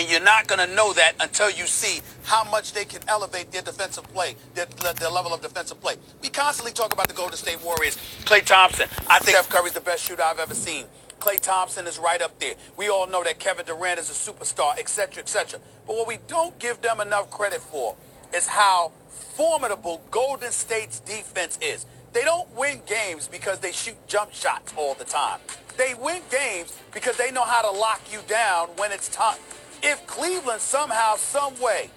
And you're not going to know that until you see how much they can elevate their defensive play, their level of defensive play. We constantly talk about the Golden State Warriors. Klay Thompson, I think Steph Curry's the best shooter I've ever seen. Klay Thompson is right up there. We all know that Kevin Durant is a superstar, etc., etc. But what we don't give them enough credit for is how formidable Golden State's defense is. They don't win games because they shoot jump shots all the time. They win games because they know how to lock you down when it's time. If Cleveland somehow, some way,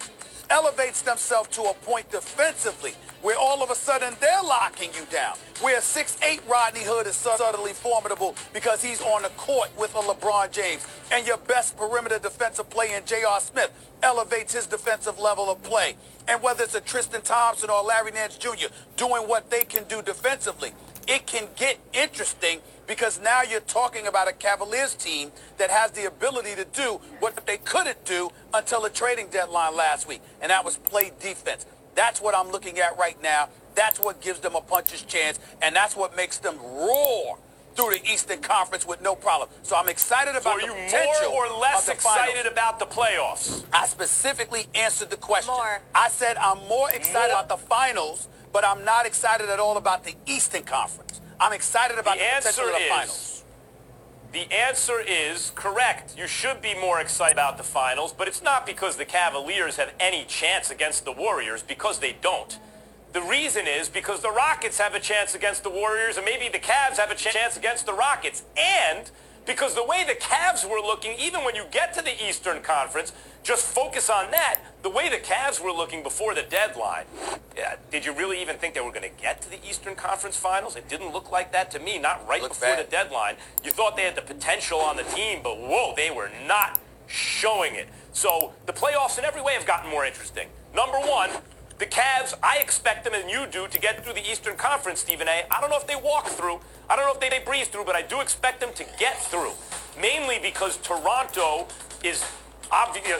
elevates themselves to a point defensively where all of a sudden they're locking you down, where 6'8" Rodney Hood is suddenly formidable because he's on the court with a LeBron James, and your best perimeter defensive player in J.R. Smith elevates his defensive level of play. And whether it's a Tristan Thompson or Larry Nance Jr. doing what they can do defensively, it can get interesting because now you're talking about a Cavaliers team that has the ability to do what they couldn't do until the trading deadline last week, and that was play defense. That's what I'm looking at right now. That's what gives them a puncher's chance, and that's what makes them roar through the Eastern Conference with no problem. So I'm excited about the potential. Are you more or less excited finals. about the playoffs? I specifically answered the question. More. I said I'm more excited about the finals, but I'm not excited at all about the Eastern Conference. I'm excited about the potential of the finals. The answer is correct. You should be more excited about the finals, but it's not because the Cavaliers have any chance against the Warriors, because they don't. The reason is because the Rockets have a chance against the Warriors, and maybe the Cavs have a chance against the Rockets. And because the way the Cavs were looking, even when you get to the Eastern Conference, just focus on that. The way the Cavs were looking before the deadline, did you really even think they were going to get to the Eastern Conference Finals? It didn't look like that to me, not right before the deadline. You thought they had the potential on the team, but whoa, they were not showing it. So the playoffs in every way have gotten more interesting. Number one, the Cavs, I expect them, and you do, to get through the Eastern Conference, Stephen A. I don't know if they walk through. I don't know if they breeze through, but I do expect them to get through. Mainly because Toronto is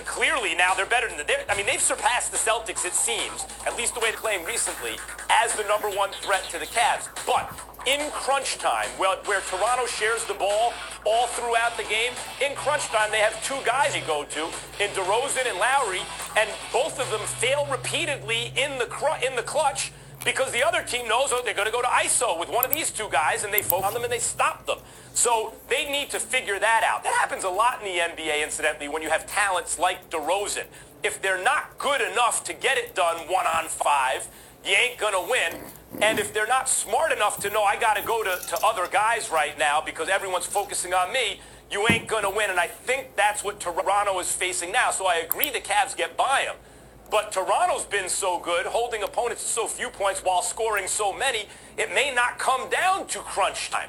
clearly now they're better than they've surpassed the Celtics, it seems, at least the way they claim recently, as the number one threat to the Cavs. But in crunch time, where Toronto shares the ball all throughout the game, in crunch time they have two guys you go to, in DeRozan and Lowry, and both of them fail repeatedly in the clutch because the other team knows they're going to go to ISO with one of these two guys, and they focus on them and they stop them. So they need to figure that out. That happens a lot in the NBA, incidentally, when you have talents like DeRozan. If they're not good enough to get it done 1-on-5, you ain't going to win. And if they're not smart enough to know I got to go to other guys right now because everyone's focusing on me, you ain't going to win. And I think that's what Toronto is facing now. So I agree the Cavs get by them. But Toronto's been so good, holding opponents to so few points while scoring so many, it may not come down to crunch time.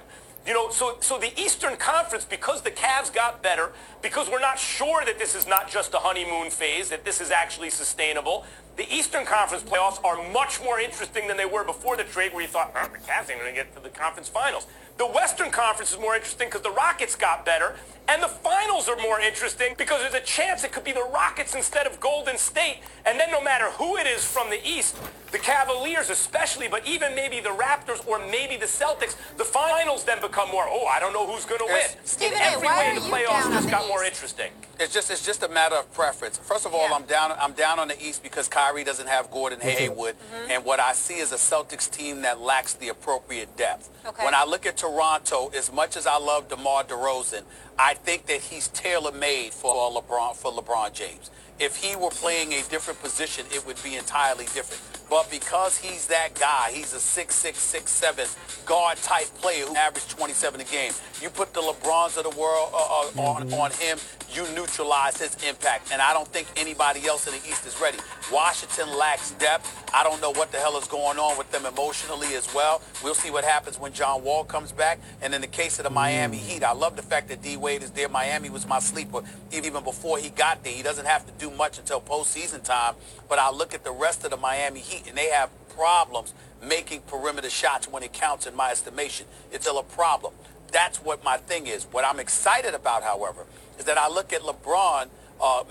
So the Eastern Conference, because the Cavs got better, because we're not sure that this is not just a honeymoon phase, that this is actually sustainable, the Eastern Conference playoffs are much more interesting than they were before the trade, where you thought, the Cavs ain't going to get to the conference finals. The Western Conference is more interesting because the Rockets got better, and the finals are more interesting because there's a chance it could be the Rockets instead of Golden State. And then no matter who it is from the East, the Cavaliers especially, but even maybe the Raptors or maybe the Celtics, the finals then become more, I don't know who's going to win. Stephen, Every why way are the you playoffs down just on got the more East? interesting. It's just a matter of preference. First of all, I'm down on the East because Kyrie doesn't have Gordon Hayward, and what I see is a Celtics team that lacks the appropriate depth. Okay. When I look at Toronto, as much as I love DeMar DeRozan, I think that he's tailor-made for LeBron James. If he were playing a different position, it would be entirely different. But because he's that guy, he's a 6'6", 6'7" guard-type player who averaged 27 a game. You put the LeBrons of the world on him, you neutralize his impact. And I don't think anybody else in the East is ready. Washington lacks depth. I don't know what the hell is going on with them emotionally as well. We'll see what happens when John Wall comes back. And in the case of the Miami Heat, I love the fact that D-Wade is there. Miami was my sleeper even before he got there. He doesn't have to do much until postseason time. But I look at the rest of the Miami Heat, and they have problems making perimeter shots when it counts in my estimation. It's still a problem. That's what my thing is. What I'm excited about, however, is that I look at LeBron,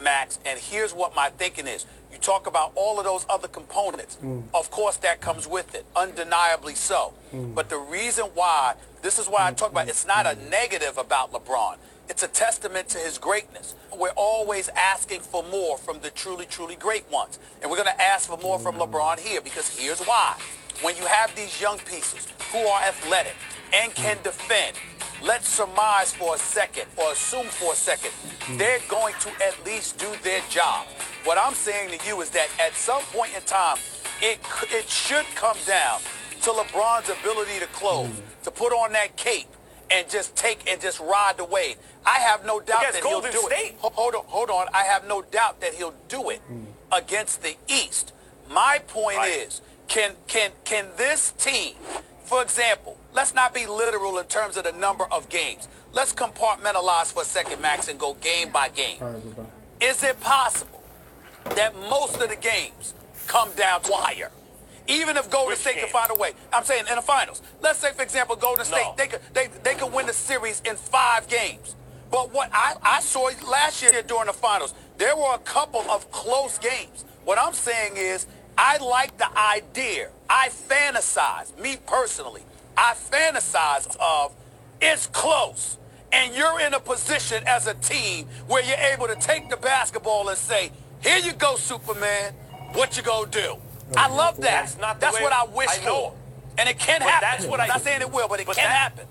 Max, and here's what my thinking is. You talk about all of those other components. Of course, that comes with it, undeniably so. But the reason why, this is why I talk about it's not a negative about LeBron. It's a testament to his greatness. We're always asking for more from the truly, truly great ones. And we're going to ask for more from LeBron here, because here's why. When you have these young pieces who are athletic and can defend, let's surmise for a second, or assume for a second, they're going to at least do their job. What I'm saying to you is that at some point in time, it should come down to LeBron's ability to close, to put on that cape, and just ride the wave. I have no doubt that he'll do it. Hold on. I have no doubt that he'll do it against the East. My point is, can this team, for example, let's not be literal in terms of the number of games. Let's compartmentalize for a second, Max, and go game by game. Is it possible that most of the games come down to wire? Even if Golden State can find a way. I'm saying in the finals. Let's say, for example, Golden State, they could win the series in 5 games. But what I saw last year during the finals, there were a couple of close games. What I'm saying is, I like the idea. I fantasize, me personally, I fantasize of it's close. And you're in a position as a team where you're able to take the basketball and say, here you go, Superman. What you gonna do? I love that. That's what I wish for. And it can happen. I'm not saying it will, but it can happen.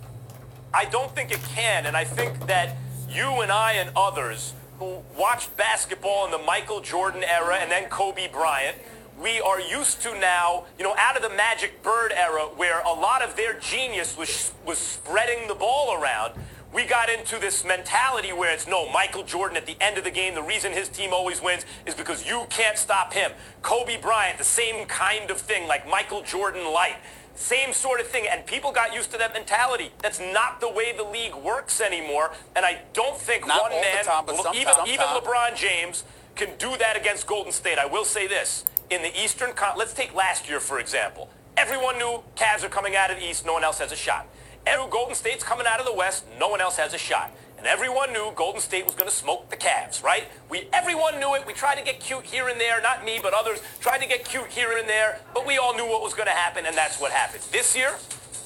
I don't think it can, and I think that you and I and others who watched basketball in the Michael Jordan era and then Kobe Bryant, we are used to now, out of the Magic Bird era where a lot of their genius was spreading the ball around. We got into this mentality where it's, no, Michael Jordan at the end of the game, the reason his team always wins is because you can't stop him. Kobe Bryant, the same kind of thing, like Michael Jordan light. Same sort of thing, and people got used to that mentality. That's not the way the league works anymore, and I don't think not one man, even sometime. LeBron James, can do that against Golden State. I will say this. In the Eastern Conference, let's take last year, for example. Everyone knew Cavs are coming out of the East, no one else has a shot. Everyone knew Golden State's coming out of the West, no one else has a shot. And everyone knew Golden State was going to smoke the Cavs, right? Everyone knew it. We tried to get cute here and there, not me, but others tried to get cute here and there, but we all knew what was going to happen, and that's what happened. This year,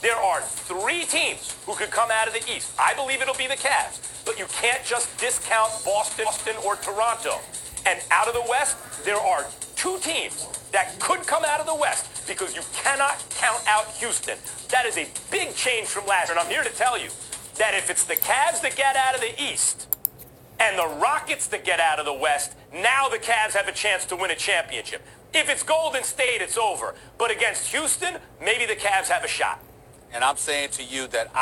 there are 3 teams who could come out of the East. I believe it'll be the Cavs, but you can't just discount Boston or Toronto. And out of the West, there are 2 teams that could come out of the West because you cannot count out Houston. That is a big change from last year, and I'm here to tell you that if it's the Cavs that get out of the East and the Rockets that get out of the West, now the Cavs have a chance to win a championship. If it's Golden State, it's over. But against Houston, maybe the Cavs have a shot. And I'm saying to you that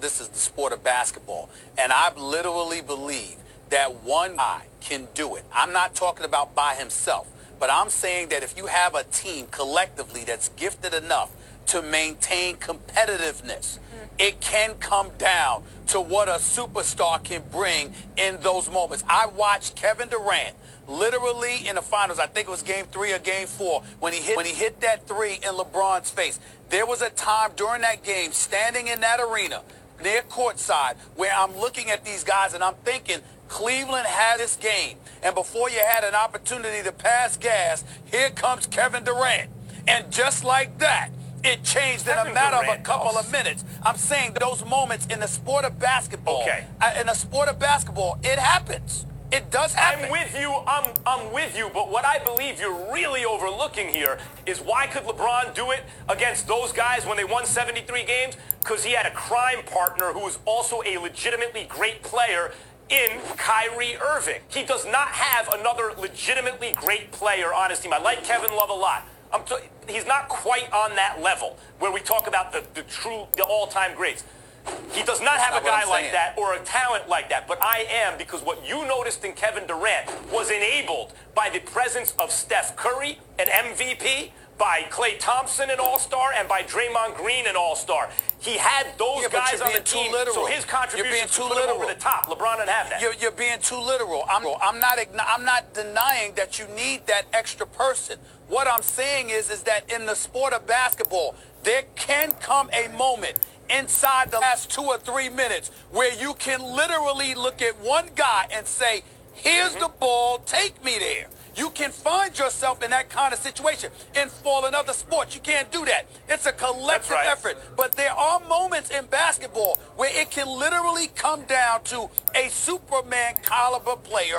this is the sport of basketball, and I literally believe that one guy can do it. I'm not talking about by himself, but I'm saying that if you have a team collectively that's gifted enough to maintain competitiveness, it can come down to what a superstar can bring in those moments. I watched Kevin Durant literally in the finals. I think it was game 3 or game 4 when he hit that 3 in LeBron's face. There was a time during that game standing in that arena near courtside where I'm looking at these guys and I'm thinking, Cleveland had this game, and before you had an opportunity to pass gas, here comes Kevin Durant. And just like that, it changed in a matter of a couple of minutes. I'm saying those moments in the sport of basketball, in the sport of basketball, it happens. It does happen. I'm with you. I'm with you. But what I believe you're really overlooking here is why could LeBron do it against those guys when they won 73 games? Because he had a crime partner who was also a legitimately great player in Kyrie Irving. He does not have another legitimately great player on his team. I like Kevin Love a lot. He's not quite on that level where we talk about the all-time greats. He does not have a guy like that or a talent like that, but I am, because what you noticed in Kevin Durant was enabled by the presence of Steph Curry, an MVP, by Klay Thompson, an all-star, and by Draymond Green, an all-star. He had those guys on the team, so his contributions put him over the top. LeBron didn't have that. You're being too literal. I'm not denying that you need that extra person. What I'm saying is that in the sport of basketball, there can come a moment inside the last 2 or 3 minutes where you can literally look at one guy and say, here's the ball, take me there. You can find yourself in that kind of situation. In fall and other sports, you can't do that. It's a collective effort. But there are moments in basketball where it can literally come down to a Superman caliber player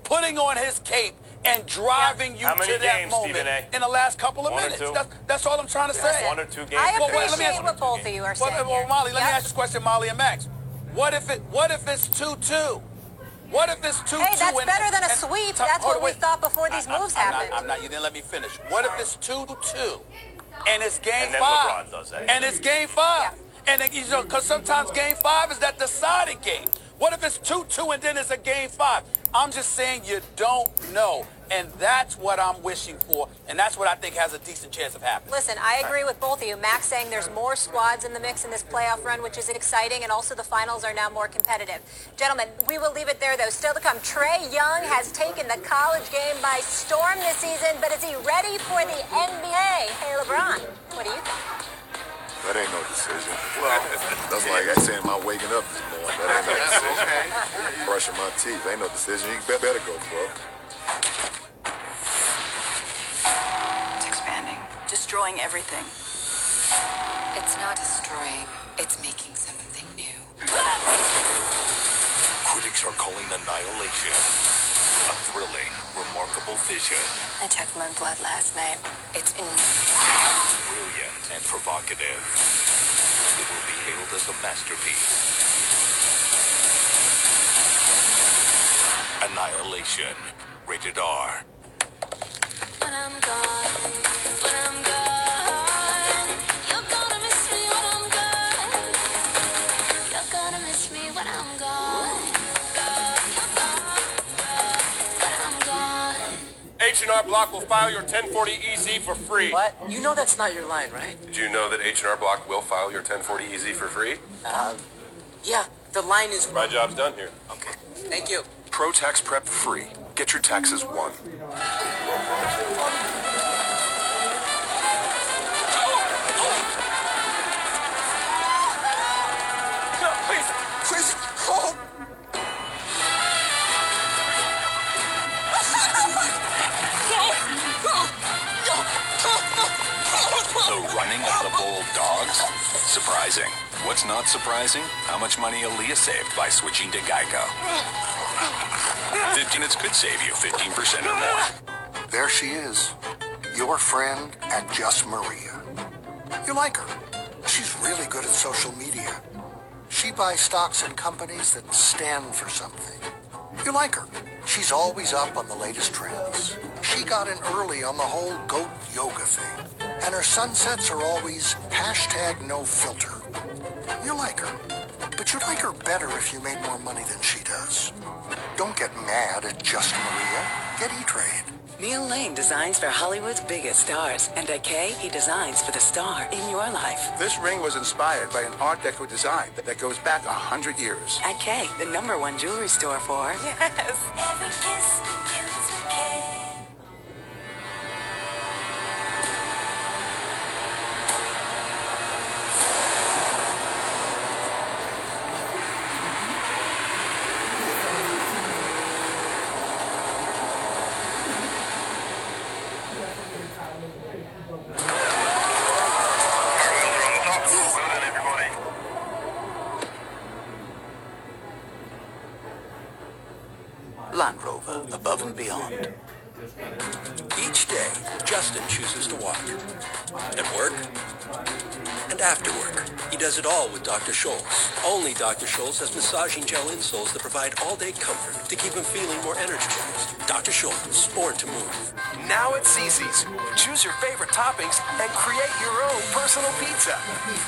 putting on his cape and driving you to that moment in the last couple of minutes. That's all I'm trying to say. 1 or 2 games. I appreciate what both of you are saying. Well, Molly, let me ask this question, Molly and Max. What if it's 2-2? What if it's 2-2? Hey, that's better than a sweep. That's what we thought before these moves happened. You didn't let me finish. What if it's 2-2 and it's game 5? LeBron does that. And it's game 5. And because sometimes game 5 is that deciding game. What if it's 2-2 and then it's a game 5? I'm just saying you don't know. And that's what I'm wishing for. And that's what I think has a decent chance of happening. Listen, I agree with both of you. Max saying there's more squads in the mix in this playoff run, which is exciting. And also the finals are now more competitive. Gentlemen, we will leave it there, though. Still to come, Trae Young has taken the college game by storm this season. But is he ready for the NBA? Hey, LeBron, what do you think? That ain't no decision. Well, that's like I saying my waking up this morning. That ain't no decision. Brushing my teeth ain't no decision. You better go, bro. It's expanding, destroying everything. It's not destroying, it's making something new. Critics are calling Annihilation a thrilling, remarkable vision. I took my blood last night. It's Brilliant and provocative. It will be hailed as a masterpiece. Annihilation. Rated R. when I'm gone, when I'm gone. You're gonna miss me when I'm gone. You're gonna miss me when I'm gone. H&R Block will file your 1040EZ for free. What? You know that's not your line, right? Did you know that H&R Block will file your 1040EZ for free? Yeah, the line is... My job's done here. Okay, thank you. Pro Tax Prep free. Get your taxes won. Chris, hold! The running of the bold dogs? Surprising. What's not surprising? How much money Aaliyah saved by switching to Geico. 15 minutes could save you 15% or more. There she is, your friend and just Maria. You like her. She's really good at social media. She buys stocks in companies that stand for something. You like her. She's always up on the latest trends. She got in early on the whole goat yoga thing. And her sunsets are always #NoFilter. You like her. But you'd like her better if you made more money than she does. Don't get mad at just Maria. Get E-Trade. Neil Lane designs for Hollywood's biggest stars. And at Kay, he designs for the star in your life. This ring was inspired by an Art Deco design that goes back 100 years. At Kay, the #1 jewelry store for... Yes. Every kiss begins with K. Land Rover, above and beyond. Each day, Justin chooses to walk. At work and after work. He does it all with Dr. Scholl's. Only Dr. Scholl's has massaging gel insoles that provide all-day comfort to keep him feeling more energized. Dr. Scholl's, born to move. Now at Cece's, choose your favorite toppings and create your own personal pizza.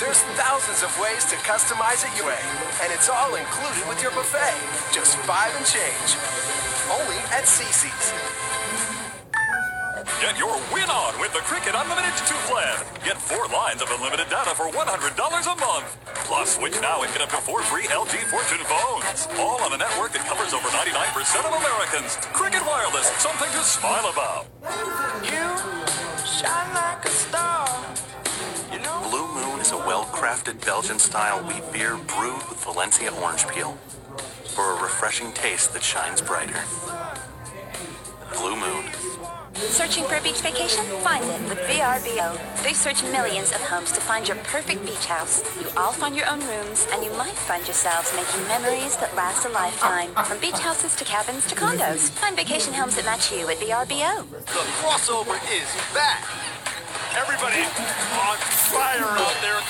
There's thousands of ways to customize it your way, and it's all included with your buffet. Just $5 and change. Only at Cece's. Get your win on with the Cricket Unlimited 2 plan. Get 4 lines of unlimited data for $100 a month. Plus, switch now and get up to 4 free LG Fortune phones. All on a network that covers over 99% of Americans. Cricket Wireless, something to smile about. You shine like a star. You know? Blue Moon is a well-crafted Belgian-style wheat beer brewed with Valencia orange peel for a refreshing taste that shines brighter. Blue Moon. Searching for a beach vacation? Find it with VRBO. They search millions of homes to find your perfect beach house. You all find your own rooms, and you might find yourselves making memories that last a lifetime. From beach houses to cabins to condos. Find vacation homes that match you at VRBO. The crossover is back. Everybody on fire out there.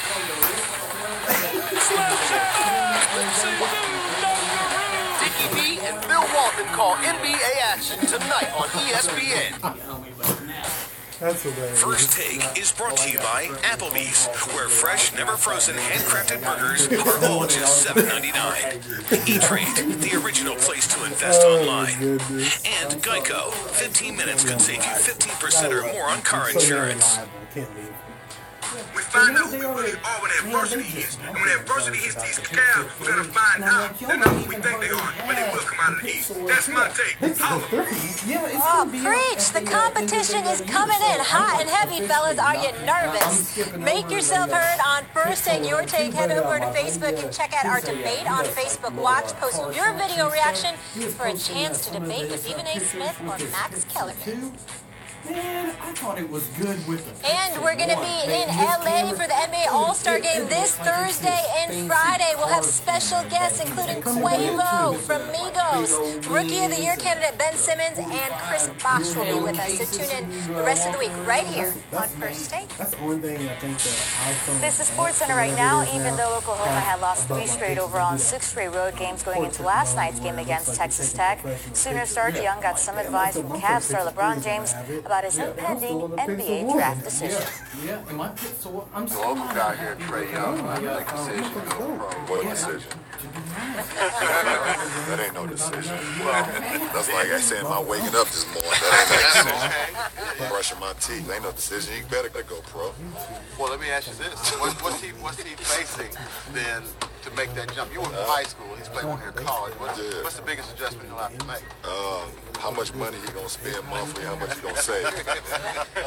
Dickie B and Bill Walton call NBA action tonight on ESPN. That's hilarious. First Take is brought to you by Applebee's, where fresh, never frozen, handcrafted burgers are all just $7.99. E-Trade, the original place to invest online. And Geico, 15 minutes could save you 15% or more on car insurance. We find out who we really are when adversity hits. And when adversity hits these cows, we're going to find out they're not who we think they are, but they will come out of the East. That's my take. Oh, preach! The competition is coming in hot and heavy, fellas. Are you nervous? Make yourself heard on First Take Your Take. Head over to Facebook and check out our debate on Facebook Watch. Post your video reaction for a chance to debate with Stephen A. Smith or Max Kellerman. Man, I thought it was good with the... And we're going to be in LA for the NBA All-Star Game this Thursday and Friday. We'll have special guests including Quavo from Migos, Rookie of the Year candidate Ben Simmons, and Chris Bosh will be with us. So tune in the rest of the week right here on First Take. That's the only thing I think that iPhone... This is SportsCenter right now. Even though Oklahoma had lost 3 straight overall and 6 straight road games going into last night's game against Texas Tech, Sooner star Young got some advice from Cavs star LeBron James about his impending NBA draft decision. Yeah, am I picked? So I'm The local guy here, Trey Young, I make a decision. What decision? That ain't no decision. Well, that's like I said, my waking up this morning. That ain't no decision. Brushing my teeth ain't no decision. You better go pro. Well, let me ask you this. What's he facing then to make that jump? You were in high school, he's playing one here in college. What's the biggest adjustment he'll have to make? How much money he gonna spend monthly, how much he gonna save.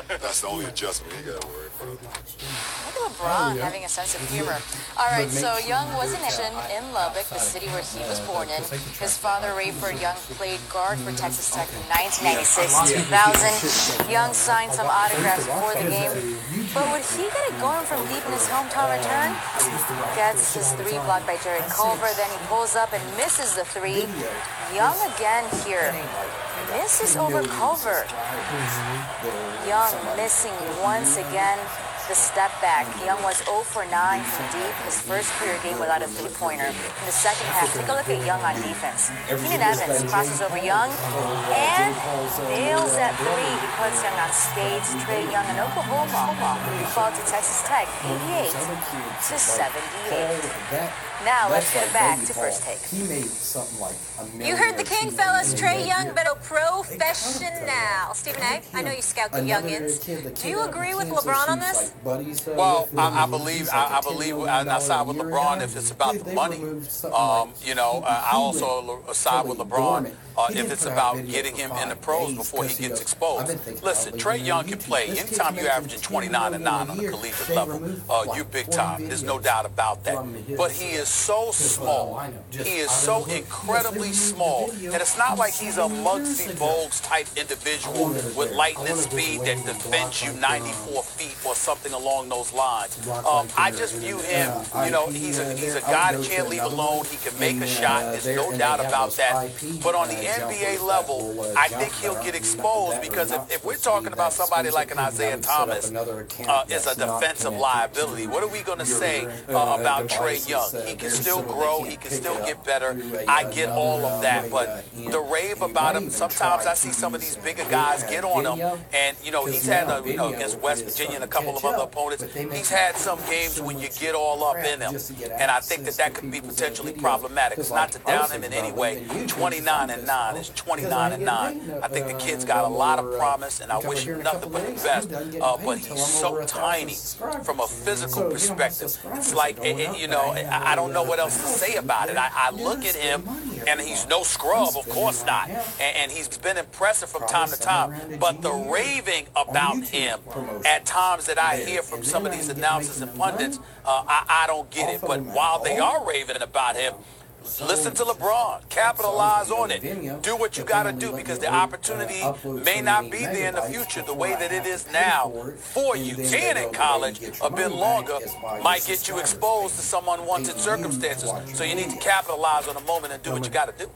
That's the only adjustment he gotta worry about. Look at LeBron having a sense of humor. All right, so Young was initially in Lubbock, the city where he was born in. His father, Rayford Young, played guard for Texas Tech from 1996 to 2000. Young signed some autographs before the game. But would he get it going from deep in his hometown return? Gets his 3 blocked by Jared Culver, then he pulls up and misses the 3. Young again here. Misses over Culver. Young missing once again the step back. Young was 0 for 9 from deep, his first career game without a 3-pointer. In the second half, take a look at Young on defense. Keenan Evans crosses over Young and nails that 3. He puts Young on skates. Trey Young in Oklahoma fall to Texas Tech 88 to 78. Now let's get back to First Take. He made something like You heard the king, fellas. Trey Young, but a professional. Stephen A., I know you scout the youngins. Do you agree with LeBron on this? Well, I believe, and I side with LeBron if it's about the money. I also side with LeBron if it's about getting him in the pros before he gets exposed. Listen, Trey Young can play. Anytime you're averaging 29 and 9 on the collegiate level, you're big time. There's no doubt about that. But he is so small. He is so incredibly small. And it's not like he's a Muggsy Bogues type individual with lightning speed that defends you 94 feet or something along those lines. I just view him, he's a guy that can't leave alone. He can make a shot. There's no doubt about that. But on the NBA level, I think he'll get exposed because if we're talking about somebody like an Isaiah Thomas is a defensive liability, what are we going to say about Trey Young? He can still grow. He can still get better. I get all of that. But the rave about him, sometimes I see some of these bigger guys get on him. And, he's had, against West Virginia and a couple of other opponents, he's had some games when you get all up in him. And I think that could be potentially problematic. It's not to down him in any way. 29 and 9 is 29 and 9. I think the kid's got a lot of promise, and I wish him nothing but the best. But he's so tiny from a physical perspective. It's like, I don't know what else to say about it. I look at him, and he's no scrub, of course not. And he's been impressive from time to time. But the raving about him at times that I hear from some of these announcers and pundits, I don't get it. But while they are raving about him, Listen to LeBron. Capitalize on it. Do what you got to do because the opportunity may not be there in the future the way that it is now for you. Being in college a bit longer might get you exposed to some unwanted circumstances. So you need to capitalize on the moment and do what you got to do.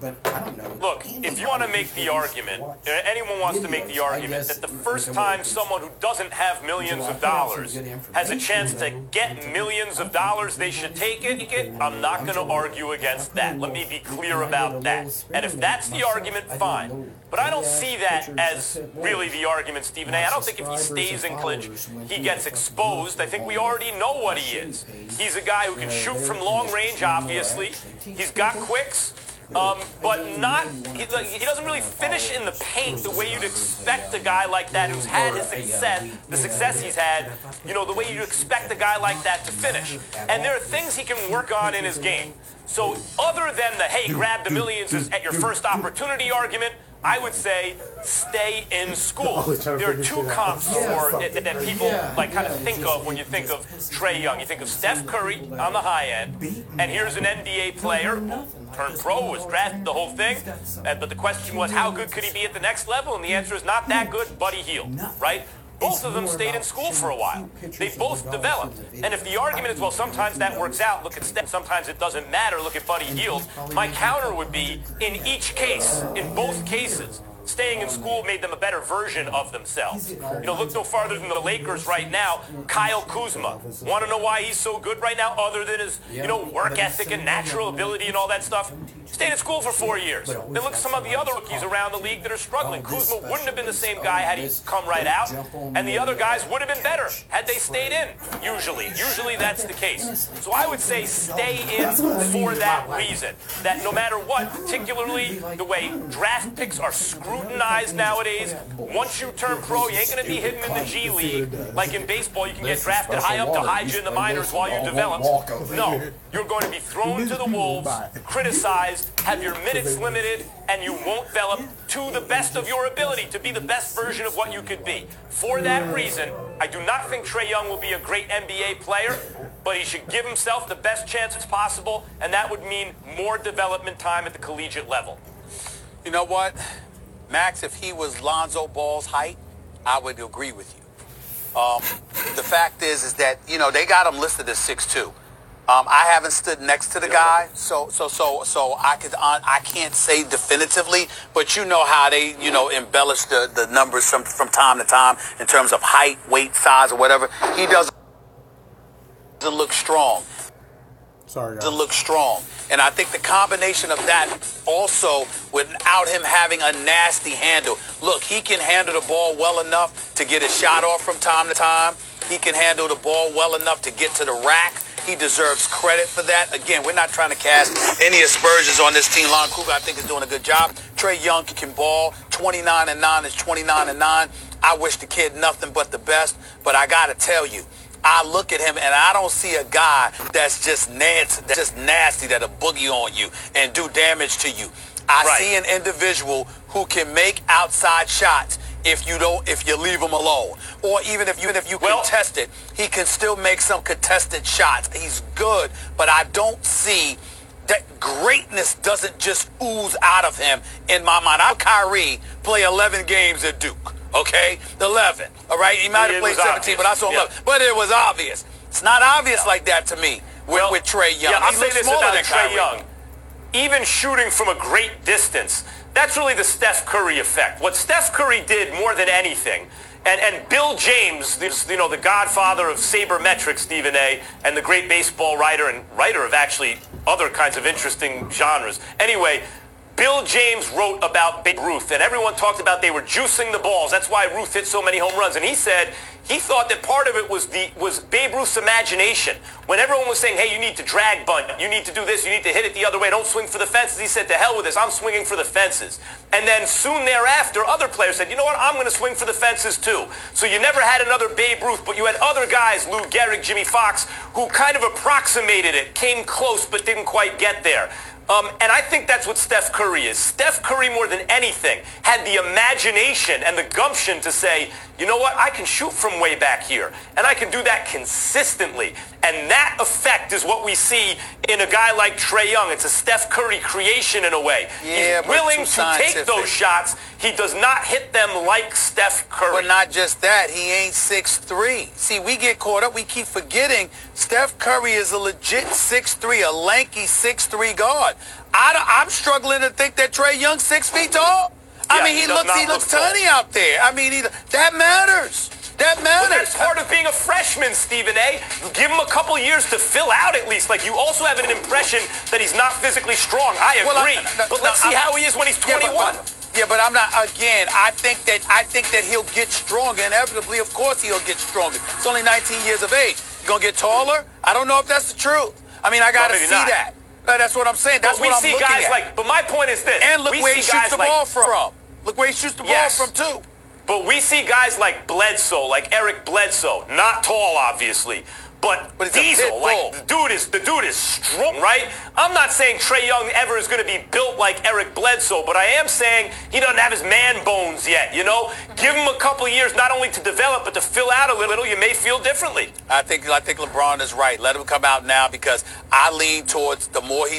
But I don't know. Look, if you want to make the argument, anyone wants to make the argument that the first time someone who doesn't have millions of dollars has a chance to get millions of dollars, they should take it, I'm not going to argue against that. Let me be clear about that. And if that's the argument, fine. But I don't see that as really the argument, Stephen A. I don't think if he stays in clinch, he gets exposed. I think we already know what he is. He's a guy who can shoot from long range, obviously. He's got quicks. But not, he doesn't really finish in the paint the way you'd expect a guy like that who's had his success, the success he's had, you know, the way you'd expect a guy like that to finish. And there are things he can work on in his game. So other than the, hey, grab the millions at your first opportunity argument, I would say stay in school. There are two comps that people like kind of think of when you think of Trae Young. You think of Steph Curry on the high end, and here's an NBA player who turned pro, was drafted, the whole thing. But the question was, how good could he be at the next level? And the answer is not that good, but he healed, right? Both of them stayed in school for a while. They both developed. And if the argument is, well, sometimes that works out, look at Steph, sometimes it doesn't matter, look at Buddy Hield, my counter would be, in each case, in both cases, staying in school made them a better version of themselves. You know, look no farther than the Lakers right now. Kyle Kuzma. Want to know why he's so good right now, other than his, you know, work ethic and natural ability and all that stuff? Stayed in school for 4 years. Then look at some of the other rookies around the league that are struggling. Kuzma wouldn't have been the same guy had he come right out, and the other guys would have been better had they stayed in, usually. Usually that's the case. So I would say stay in for that reason, that no matter what, particularly the way draft picks are scrutinized nowadays, once you turn pro, you ain't going to be hidden in the G League. Like in baseball, you can get drafted high up to hide you in the minors while you develop. No, you're going to be thrown to the wolves, criticized, have your minutes limited, and you won't develop to the best of your ability to be the best version of what you could be. For that reason, I do not think Trae Young will be a great NBA player, but he should give himself the best chances possible, and that would mean more development time at the collegiate level. You know what, Max, if he was Lonzo Ball's height, I would agree with you. The fact is that, you know, they got him listed as 6'2". I haven't stood next to the guy, so I can't say definitively, but you know how they, you know, embellish the numbers from time to time in terms of height, weight, size, or whatever. He doesn't look strong. Sorry, guys. Doesn't look strong. And I think the combination of that also without him having a nasty handle. Look, he can handle the ball well enough to get a shot off from time to time. He can handle the ball well enough to get to the rack. He deserves credit for that. Again, we're not trying to cast any aspersions on this team. Lon Kruger, I think, is doing a good job. Trae Young can ball. 29-9 is 29-9. I wish the kid nothing but the best. But I got to tell you, I look at him and I don't see a guy that's just nasty that'll boogie on you and do damage to you. I see an individual who can make outside shots if you leave him alone, or even if you contest it, he can still make some contested shots. He's good, but I don't see that greatness doesn't just ooze out of him in my mind. I'll Kyrie play 11 games at Duke, okay? 11, all right? He might have played 17, but I saw 11. But it was obvious. It's not obvious like that to me with Trae Young. Yeah, I'll say this about Trae Young. Even shooting from a great distance, that's really the Steph Curry effect. What Steph Curry did more than anything, and Bill James, you know, the godfather of sabermetrics, Stephen A., and the great baseball writer and writer of actually other kinds of interesting genres. Anyway, Bill James wrote about Babe Ruth, and everyone talked about they were juicing the balls. That's why Ruth hit so many home runs. And he said he thought that part of it was Babe Ruth's imagination. When everyone was saying, hey, you need to drag bunt, you need to do this, you need to hit it the other way, don't swing for the fences, he said, to hell with this, I'm swinging for the fences. And then soon thereafter, other players said, you know what, I'm going to swing for the fences too. So you never had another Babe Ruth, but you had other guys, Lou Gehrig, Jimmy Fox, who kind of approximated it, came close but didn't quite get there. And I think that's what Steph Curry is. Steph Curry, more than anything, had the imagination and the gumption to say, you know what, I can shoot from way back here, and I can do that consistently. And that effect is what we see in a guy like Trae Young. It's a Steph Curry creation in a way. Yeah, he's willing to take those shots. He does not hit them like Steph Curry. But not just that, he ain't 6'3". See, we get caught up. We keep forgetting Steph Curry is a legit 6'3", a lanky 6'3" guard. I'm struggling to think that Trae Young's 6 feet tall. I mean, he looks tiny out there. I mean, that matters. That matters. But that's part of being a freshman, Stephen A. Give him a couple years to fill out at least. Like, you also have an impression that he's not physically strong. I agree. But let's see how he is when he's 21. Yeah, but I'm not. Again, I think that he'll get stronger. Inevitably, of course, he'll get stronger. He's only 19 years of age. He's gonna get taller. I don't know if that's the truth. I mean, I gotta see that. That's what I'm saying. That's what I'm looking at. But my point is this. And look where he shoots the ball from. Look where he shoots the ball from too. But we see guys like Bledsoe, like Eric Bledsoe, not tall, obviously, but Diesel, like the dude is strong, right? I'm not saying Trae Young ever is going to be built like Eric Bledsoe, but I am saying he doesn't have his man bones yet, you know? Give him a couple years not only to develop, but to fill out a little. You may feel differently. I think LeBron is right. Let him come out now, because I lean towards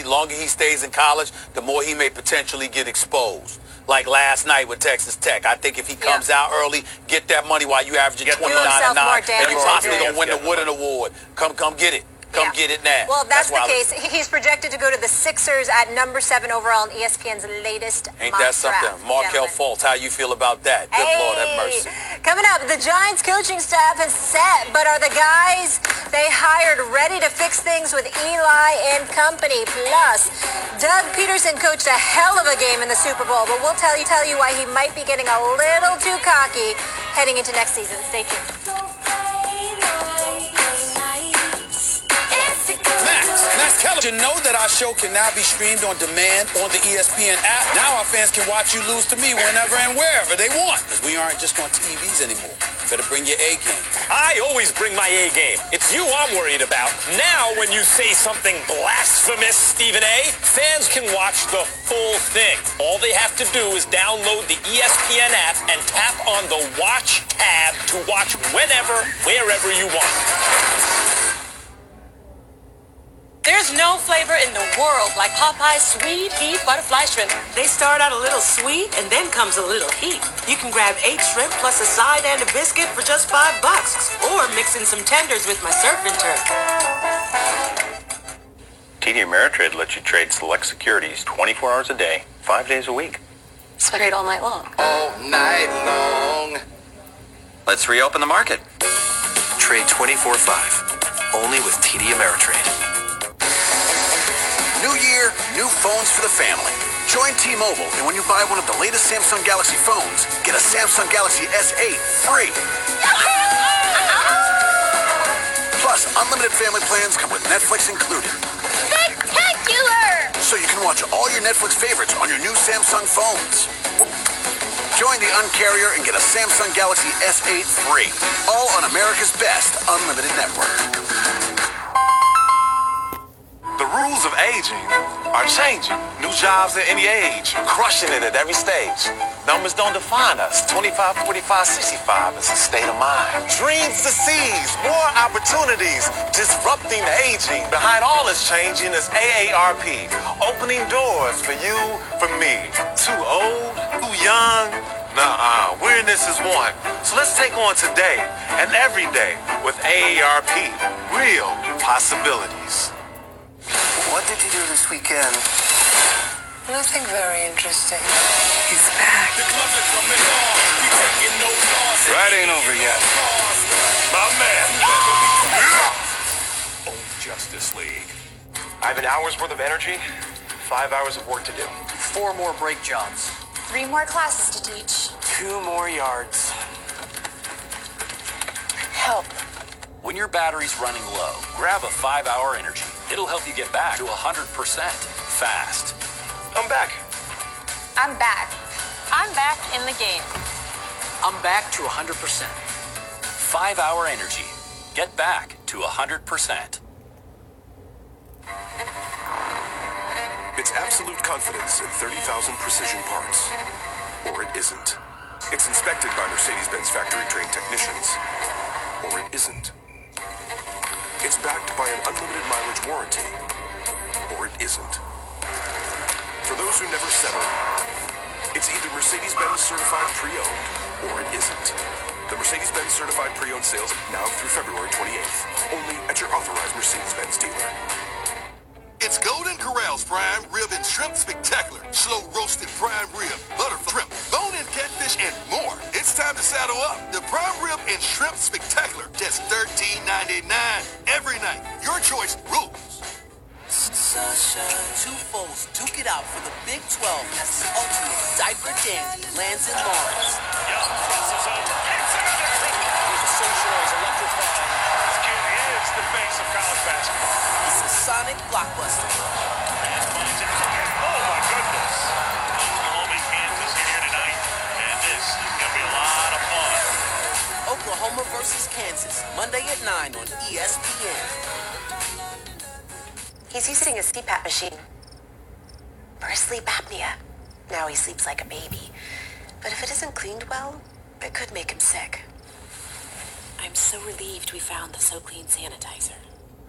longer he stays in college, the more he may potentially get exposed. Like last night with Texas Tech. I think if he comes out early, get that money while you averaging 29 and 9, and you possibly gonna win the Wooden Award. Come get it. Come get it now. Well, if that's the case, he's projected to go to the Sixers at number 7 overall in ESPN's latest Ain't that something? Markelle Fultz, how you feel about that? Good Lord have mercy. Coming up, the Giants coaching staff is set, but are the guys they hired ready to fix things with Eli and company? Plus, Doug Peterson coached a hell of a game in the Super Bowl, but we'll tell you why he might be getting a little too cocky heading into next season. Stay tuned. You know that our show can now be streamed on demand on the ESPN app. Now our fans can watch you lose to me whenever and wherever they want, because we aren't just on TVs anymore. Better bring your A game. I always bring my A game. It's you I'm worried about. Now, when you say something blasphemous, Stephen A., fans can watch the full thing. All they have to do is download the ESPN app and tap on the Watch tab to watch whenever, wherever you want. There's no flavor in the world like Popeye's sweet heat butterfly shrimp. They start out a little sweet and then comes a little heat. You can grab 8 shrimp plus a side and a biscuit for just $5, or mix in some tenders with my surf and turf. TD Ameritrade lets you trade select securities 24 hours a day, 5 days a week. So trade all night long. All night long. Let's reopen the market. Trade 24/5. Only with TD Ameritrade. New year, new phones for the family. Join T-Mobile, and when you buy one of the latest Samsung Galaxy phones, get a Samsung Galaxy S8 free. Plus, unlimited family plans come with Netflix included. Spectacular! So you can watch all your Netflix favorites on your new Samsung phones. Join the Un-carrier and get a Samsung Galaxy S8 free. All on America's best unlimited network. The rules of aging are changing. New jobs at any age, crushing it at every stage. Numbers don't define us. 25, 45, 65 is a state of mind. Dreams to seize, more opportunities, disrupting aging. Behind all this changing is AARP, opening doors for you, for me. Too old, too young, nuh-uh, we're in this as one. So let's take on today and every day with AARP, real possibilities. What did you do this weekend? Nothing very interesting. He's back. Ride ain't over yet. My man. Justice League. I have an hour's worth of energy, 5 hours of work to do. 4 more brake jobs. 3 more classes to teach. 2 more yards. Help. When your battery's running low, grab a 5-hour energy. It'll help you get back to 100% fast. I'm back. I'm back. I'm back in the game. I'm back to 100%. 5-hour energy. Get back to 100%. It's absolute confidence in 30,000 precision parts. Or it isn't. It's inspected by Mercedes-Benz factory-trained technicians. Or it isn't. It's backed by an unlimited mileage warranty. Or it isn't. For those who never settle, it's either Mercedes-Benz certified pre-owned, or it isn't. The Mercedes-Benz certified pre-owned sales now through February 28th. Only at your authorized Mercedes-Benz dealer. It's Golden Corral's Prime Rib and Shrimp Spectacular. Slow roasted prime rib, butterfly shrimp, bone-in catfish, and more. It's time to saddle up. The Prime Rib and Shrimp Spectacular. Just $13.99 every night. Your choice rules. Two foes duke it out for the Big 12 as the ultimate diaper dandy lands in Lawrence. Young crosses over. The social is electrifying. This kid is the face of college basketball. It's a sonic blockbuster. And finds it. Oh my goodness. Oklahoma, Kansas here tonight. And this is going to be a lot of fun. Oklahoma versus Kansas, Monday at 9 on ESPN. He's using a CPAP machine for his sleep apnea. Now he sleeps like a baby. But if it isn't cleaned well, it could make him sick. I'm so relieved we found the So Clean sanitizer.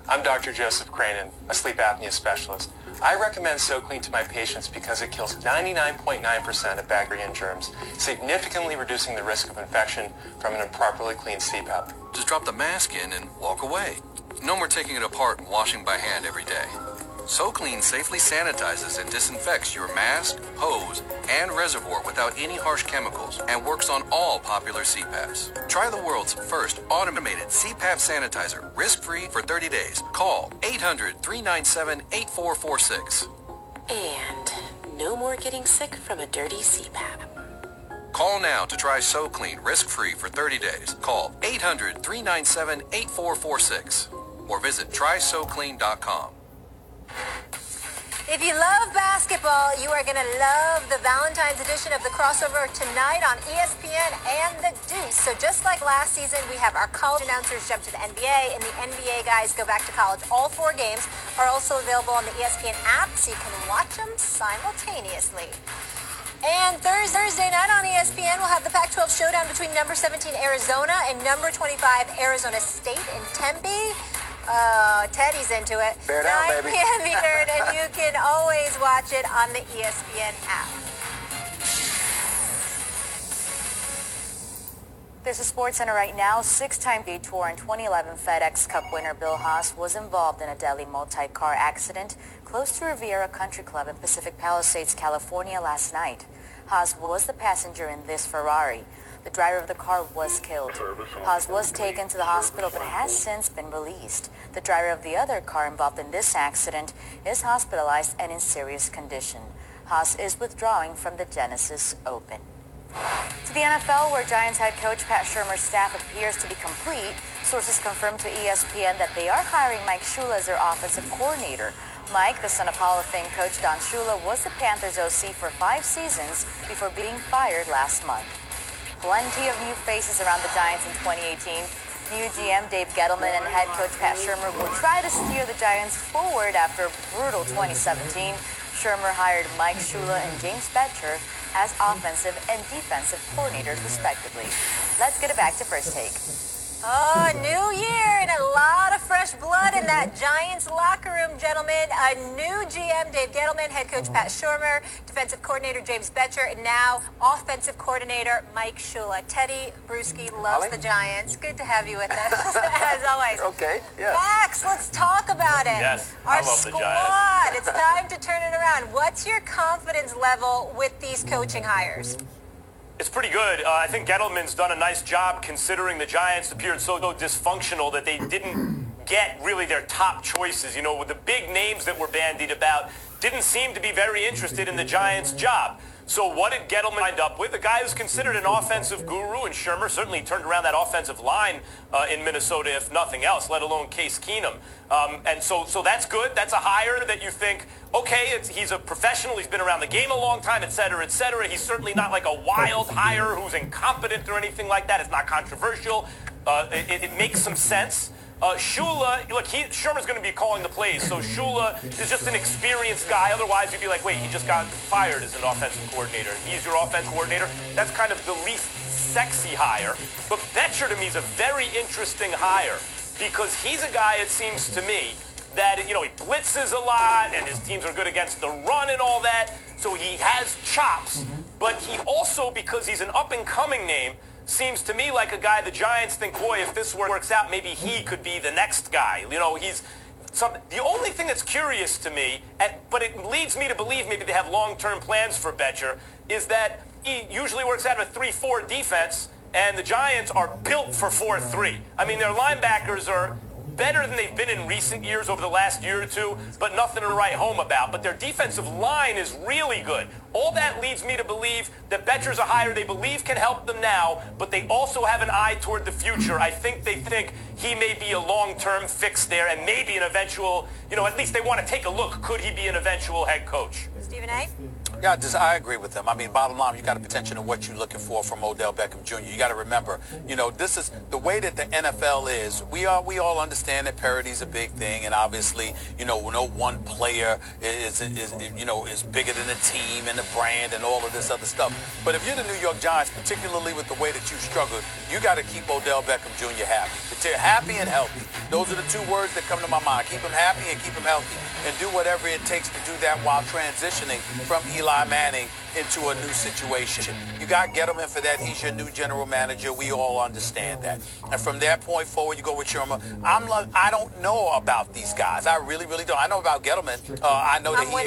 I'm Dr. Joseph Cranen, a sleep apnea specialist. I recommend So Clean to my patients because it kills 99.9% of bacteria and germs, significantly reducing the risk of infection from an improperly cleaned CPAP. Just drop the mask in and walk away. No more taking it apart and washing by hand every day. So Clean safely sanitizes and disinfects your mask, hose, and reservoir without any harsh chemicals and works on all popular CPAPs. Try the world's first automated CPAP sanitizer risk-free for 30 days. Call 800-397-8446. And no more getting sick from a dirty CPAP. Call now to try So Clean risk-free for 30 days. Call 800-397-8446 or visit trysoclean.com. If you love basketball, you are going to love the Valentines edition of the crossover tonight on ESPN and The Deuce. So just like last season, we have our college announcers jump to the NBA, and the NBA guys go back to college. All 4 games are also available on the ESPN app, so you can watch them simultaneously. And Thursday night on ESPN, we'll have the Pac-12 showdown between number 17 Arizona and number 25 Arizona State in Tempe. Teddy's into it. Bear down, 9 baby. p.m. Eastern, and you can always watch it on the ESPN app. There's a Sports Center right now. 6-time Tour and 2011 FedEx Cup winner Bill Haas was involved in a deadly multi-car accident close to Riviera Country Club in Pacific Palisades, California last night. Haas was the passenger in this Ferrari. The driver of the car was killed. Haas was taken to the hospital but has since been released. The driver of the other car involved in this accident is hospitalized and in serious condition. Haas is withdrawing from the Genesis Open. To the NFL, where Giants head coach Pat Shurmur's staff appears to be complete, sources confirmed to ESPN that they are hiring Mike Shula as their offensive coordinator. Mike, the son of Hall of Fame coach Don Shula, was the Panthers OC for 5 seasons before being fired last month. Plenty of new faces around the Giants in 2018. New GM Dave Gettleman and head coach Pat Shurmur will try to steer the Giants forward after a brutal 2017. Shurmur hired Mike Shula and James Bettcher as offensive and defensive coordinators, respectively. Let's get it back to First Take. Oh, new year and a lot of fresh blood in that Giants locker room, gentlemen. A new GM, Dave Gettleman, head coach Pat Shurmur, defensive coordinator James Bettcher, and now offensive coordinator Mike Shula. Teddy Bruschi loves the Giants. Good to have you with us, as always. Okay, yeah. Max, let's talk about it. Yes, Our I love the squad, Giants. it's time to turn it around. What's your confidence level with these coaching hires? It's pretty good. I think Gettleman's done a nice job considering the Giants appeared so dysfunctional that they didn't get really their top choices. You know, with the big names that were bandied about, didn't seem to be very interested in the Giants' job. So what did Gettleman wind up with? A guy who's considered an offensive guru, and Shurmur certainly turned around that offensive line in Minnesota, if nothing else, let alone Case Keenum. And so that's good. That's a hire that you think, okay, he's a professional. He's been around the game a long time, et cetera, et cetera. He's certainly not like a wild hire who's incompetent or anything like that. It's not controversial. It makes some sense. Shula, look, Shermer's going to be calling the plays, so Shula is just an experienced guy. Otherwise, you'd be like, wait, he just got fired as an offensive coordinator. He's your offensive coordinator. That's kind of the least sexy hire. But Betcher, to me, is a very interesting hire because he's a guy, it seems to me, that, he blitzes a lot, and his teams are good against the run and all that, so he has chops. But he also, because he's an up-and-coming name, seems to me like a guy the Giants think, boy, if this works out, maybe he could be the next guy. The only thing that's curious to me, but it leads me to believe maybe they have long-term plans for Betcher, is that he usually works out of a 3-4 defense, and the Giants are built for 4-3. I mean, their linebackers are better than they've been in recent years over the last year or two, but nothing to write home about. But their defensive line is really good. All that leads me to believe that Betcher's a hire they believe can help them now, but they also have an eye toward the future. I think they think he may be a long-term fix there and maybe an eventual, at least they want to take a look. Could he be an eventual head coach? Stephen A.? Yeah, I agree with them. I mean, bottom line, you got to pay attention to what you're looking for from Odell Beckham Jr. You got to remember, this is the way that the NFL is. We all understand that parity is a big thing, and obviously, no one player is bigger than the team and the brand and all of this other stuff. But if you're the New York Giants, particularly with the way that you struggled, you got to keep Odell Beckham Jr. happy. Happy and healthy. Those are the two words that come to my mind. Keep him happy and keep him healthy, and do whatever it takes to do that while transitioning from Eli Manning into a new situation. You got Gettleman for that. He's your new general manager. We all understand that. And from that point forward, you go with Shermer. I don't know about these guys. I really, really don't. I know about Gettleman. I know that he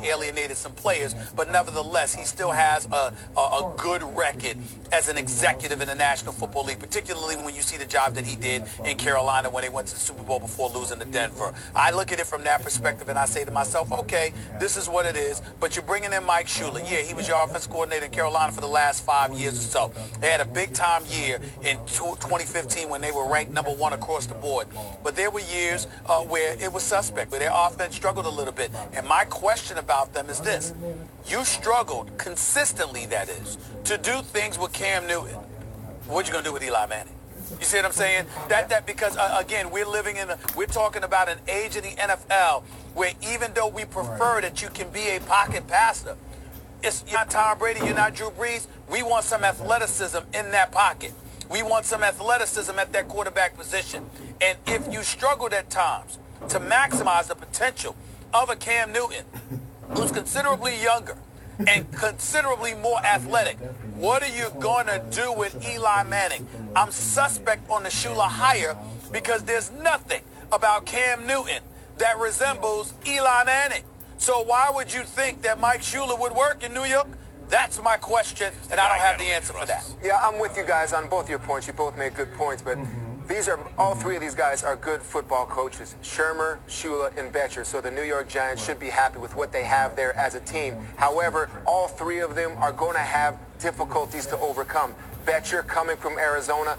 alienated some players. But nevertheless, he still has a good record as an executive in the National Football League, particularly when you see the job that he did in Carolina when they went to the Super Bowl before losing to Denver. I look at it from that perspective, and I say to myself, okay, this is what it is, but you're bringing in Mike Shula. Yeah, he was your offensive coordinator in Carolina for the last 5 years or so. They had a big-time year in 2015 when they were ranked #1 across the board. But there were years where it was suspect, where their offense struggled a little bit. And my question about them is this. You struggled consistently, that is, to do things with Cam Newton. What you going to do with Eli Manning? You see what I'm saying? That because, again, we're talking about an age in the NFL where even though we prefer that you can be a pocket passer, you're not Tom Brady, you're not Drew Brees, we want some athleticism in that pocket. We want some athleticism at that quarterback position. And if you struggled at times to maximize the potential of a Cam Newton, who's considerably younger and considerably more athletic, what are you going to do with Eli Manning? I'm suspect on the Shula hire because there's nothing about Cam Newton that resembles Eli Manning. So why would you think that Mike Shula would work in New York? That's my question, and I don't have the answer for that. Yeah, I'm with you guys on both your points. You both made good points, but all three of these guys are good football coaches. Shermer, Shula, and Betcher. So the New York Giants should be happy with what they have there as a team. However, all three of them are going to have difficulties to overcome. Betcher, coming from Arizona,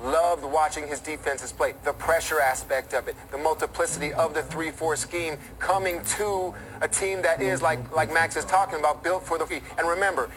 loved watching his defenses play. The pressure aspect of it, the multiplicity of the 3-4 scheme, coming to a team that is, like Max is talking about, built for the feet. And remember,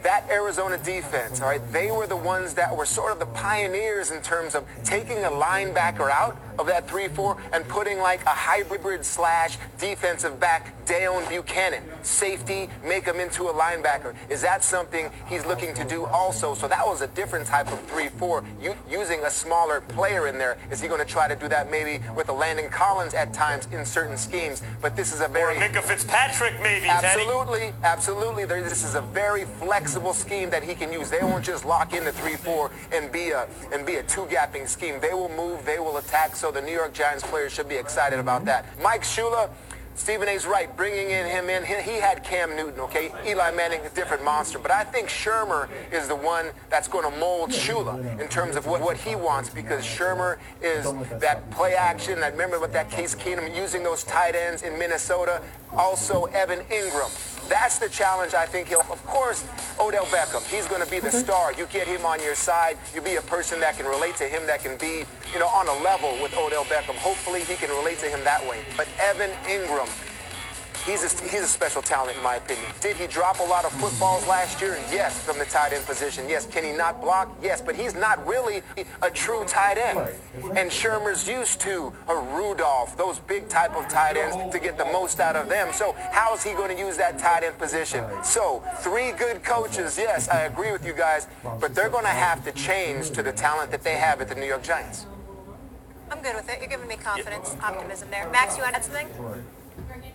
that Arizona defense, all right, they were the ones that were sort of the pioneers in terms of taking a linebacker out of that 3-4 and putting like a hybrid slash defensive back, Deion Buchanan, safety, make him into a linebacker. Is that something he's looking to do also? So that was a different type of 3-4, using a smaller player in there. Is he going to try to do that maybe with a Landon Collins at times in certain schemes? But this is a very... Or Minka Fitzpatrick maybe, Absolutely, Teddy. Absolutely. This is a very flexible scheme that he can use. They won't just lock in the 3-4 and be a two-gapping scheme. They will move, they will attack, so the New York Giants players should be excited about that. Mike Shula, Stephen A's right, bringing him in. He had Cam Newton, okay? Eli Manning, a different monster. But I think Shermer is the one that's going to mold Shula in terms of what he wants, because Shermer is that play action. I remember with that Case Keenum using those tight ends in Minnesota. Also, Evan Ingram. That's the challenge I think he'll... Of course, Odell Beckham, he's going to be the star. You get him on your side. You be a person that can relate to him, that can be, on a level with Odell Beckham. Hopefully, he can relate to him that way. But Evan Ingram, He's a special talent, in my opinion. Did he drop a lot of footballs last year? Yes, from the tight end position. Yes. Can he not block? Yes, but he's not really a true tight end. And Shermer's used to a Rudolph, those big type of tight ends, to get the most out of them. So how is he going to use that tight end position? So 3 good coaches, yes, I agree with you guys, but they're going to have to change to the talent that they have at the New York Giants. I'm good with it. You're giving me confidence, optimism there. Max, you want to add something?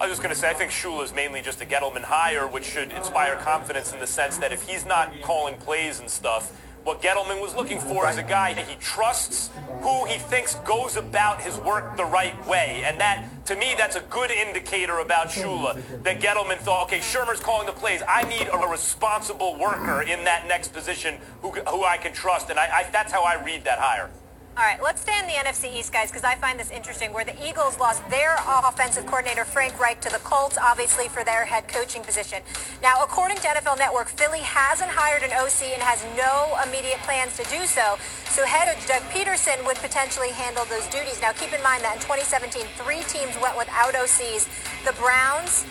I was just going to say, I think Shula is mainly just a Gettleman hire, which should inspire confidence in the sense that if he's not calling plays and stuff, what Gettleman was looking for is a guy that he trusts, who he thinks goes about his work the right way. And that, to me, that's a good indicator about Shula, that Gettleman thought, okay, Shermer's calling the plays. I need a responsible worker in that next position who I can trust. And that's how I read that hire. All right, let's stay in the NFC East, guys, because I find this interesting, where the Eagles lost their offensive coordinator, Frank Reich, to the Colts, obviously, for their head coaching position. Now, according to NFL Network, Philly hasn't hired an OC and has no immediate plans to do so. So head coach Doug Peterson would potentially handle those duties. Now, keep in mind that in 2017, 3 teams went without OCs: the Browns,